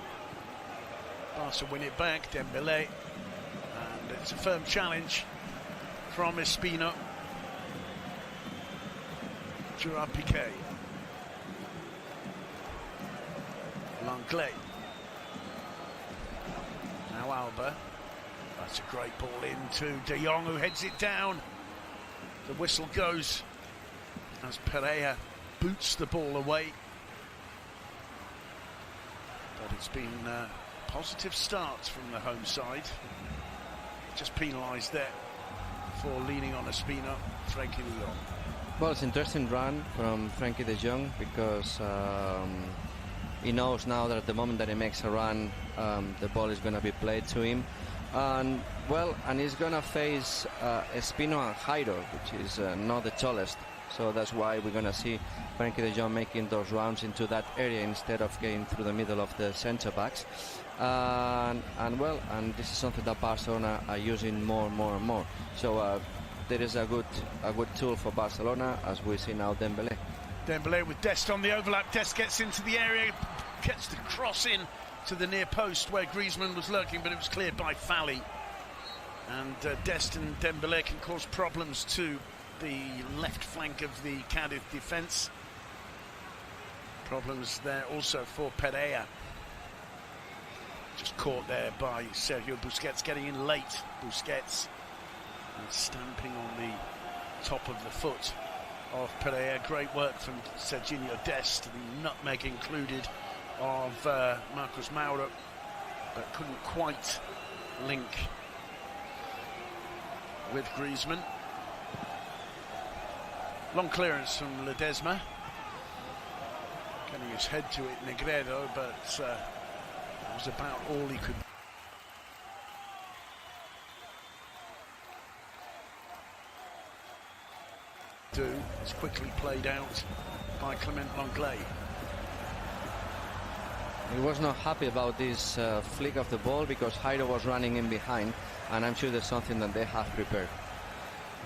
Barca win it back, Dembélé, and it's a firm challenge from Espino. Gerard Piqué. Lenglet. Now Alba. That's a great ball into De Jong, who heads it down. The whistle goes as Pereira boots the ball away. But it's been a positive start from the home side. Just penalised there for leaning on Espino, Frankie de Jong. Well, it's an interesting run from Frankie de Jong because he knows now that at the moment that he makes a run, the ball is going to be played to him. And well, and he's going to face Espino and Jairo, which is not the tallest. So that's why we're going to see Frankie de Jong making those rounds into that area instead of getting through the middle of the centre backs. And this is something that Barcelona are using more and more. So there is a good tool for Barcelona, as we see now Dembélé. Dembélé with Dest on the overlap. Dest gets into the area, gets the cross in to the near post where Griezmann was lurking, but it was cleared by Fally. And Dest and Dembélé can cause problems to the left flank of the Cadiz defence. Problems there also for Pereira. Just caught there by Sergio Busquets, getting in late. Busquets and stamping on the top of the foot of Pereira. Great work from Serginho Dest. The nutmeg included of Marcos Mauro, but couldn't quite link with Griezmann. Long clearance from Ledesma. Getting his head to it, Negredo, but that was about all he could do. It's quickly played out by Clement Lenglet. He was not happy about this flick of the ball because Jairo was running in behind, and I'm sure there's something that they have prepared.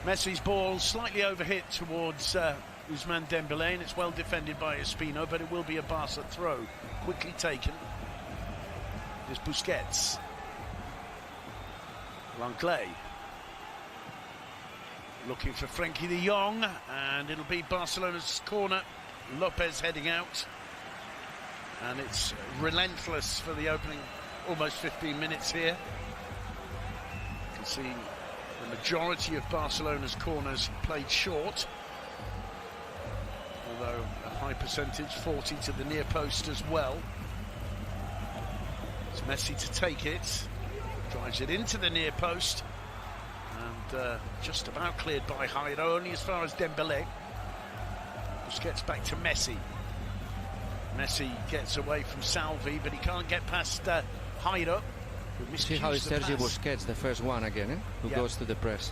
Messi's ball slightly overhit towards Ousmane Dembélé, and it's well defended by Espino, but it will be a Barca throw. Quickly taken. There's Busquets. Lenglet. Looking for Frankie de Jong, and it'll be Barcelona's corner. Lopez heading out. And it's relentless for the opening almost 15 minutes here. You can see the majority of Barcelona's corners played short, although a high percentage, 40 to the near post as well. It's Messi to take it, drives it into the near post, and just about cleared by Jairo, only as far as Dembélé. Busquets back to Messi. Messi gets away from Salvi, but he can't get past Jairo. See how it's Sergio Busquets, the first one again, who goes to the press.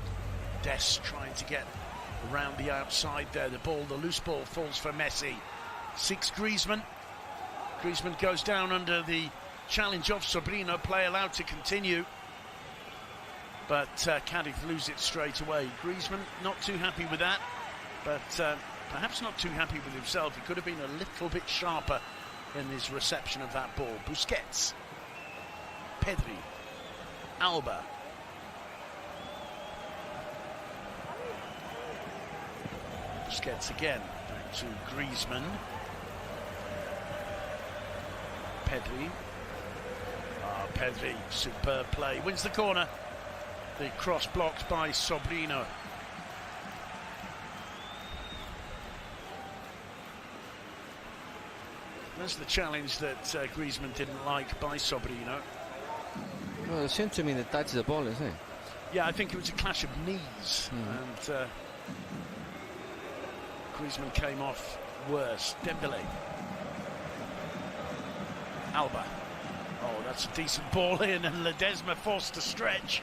Dest trying to get around the outside there. The loose ball falls for Messi. Seeks Griezmann. Griezmann goes down under the challenge of Sobrino. Play allowed to continue. But Cadiz lose it straight away. Griezmann not too happy with that, but perhaps not too happy with himself. He could have been a little bit sharper in his reception of that ball. Busquets. Pedri. Alba. Busquets again. Back to Griezmann. Pedri. Pedri, superb play. Wins the corner. The cross blocked by Sobrino. That's the challenge that Griezmann didn't like by Sobrino. Well, it seemed to me that touched the ball, isn't it? Yeah, I think it was a clash of knees, and Griezmann came off worse. Dembélé. Alba. Oh, that's a decent ball in, and Ledesma forced to stretch.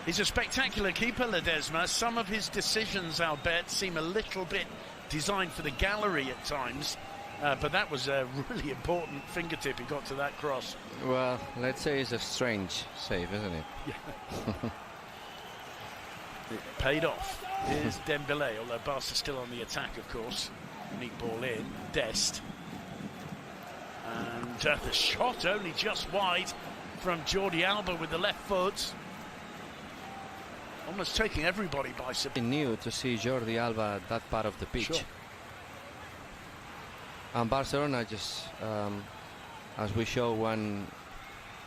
He's a spectacular keeper, Ledesma. Some of his decisions, I'll bet, seem a little bit designed for the gallery at times. But that was a really important fingertip he got to that cross. Well, let's say it's a strange save, isn't it? Yeah. It paid off. Here's Dembélé, although Barca's still on the attack, of course. Neat ball in. Dest. And the shot only just wide from Jordi Alba with the left foot. Almost taking everybody by surprise. It's new to see Jordi Alba at that part of the pitch. Sure. And Barcelona just, as we show one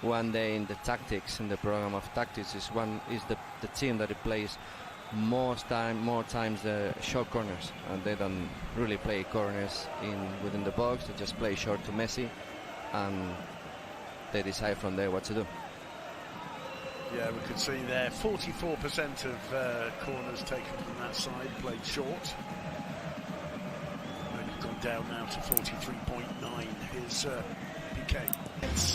one day in the tactics, in the program of tactics, is the team that it plays more times the short corners, and they don't really play corners within the box. They just play short to Messi, and they decide from there what to do. Yeah, we can see there 44% of corners taken from that side played short. Only gone down now to 43.9. Here's PK.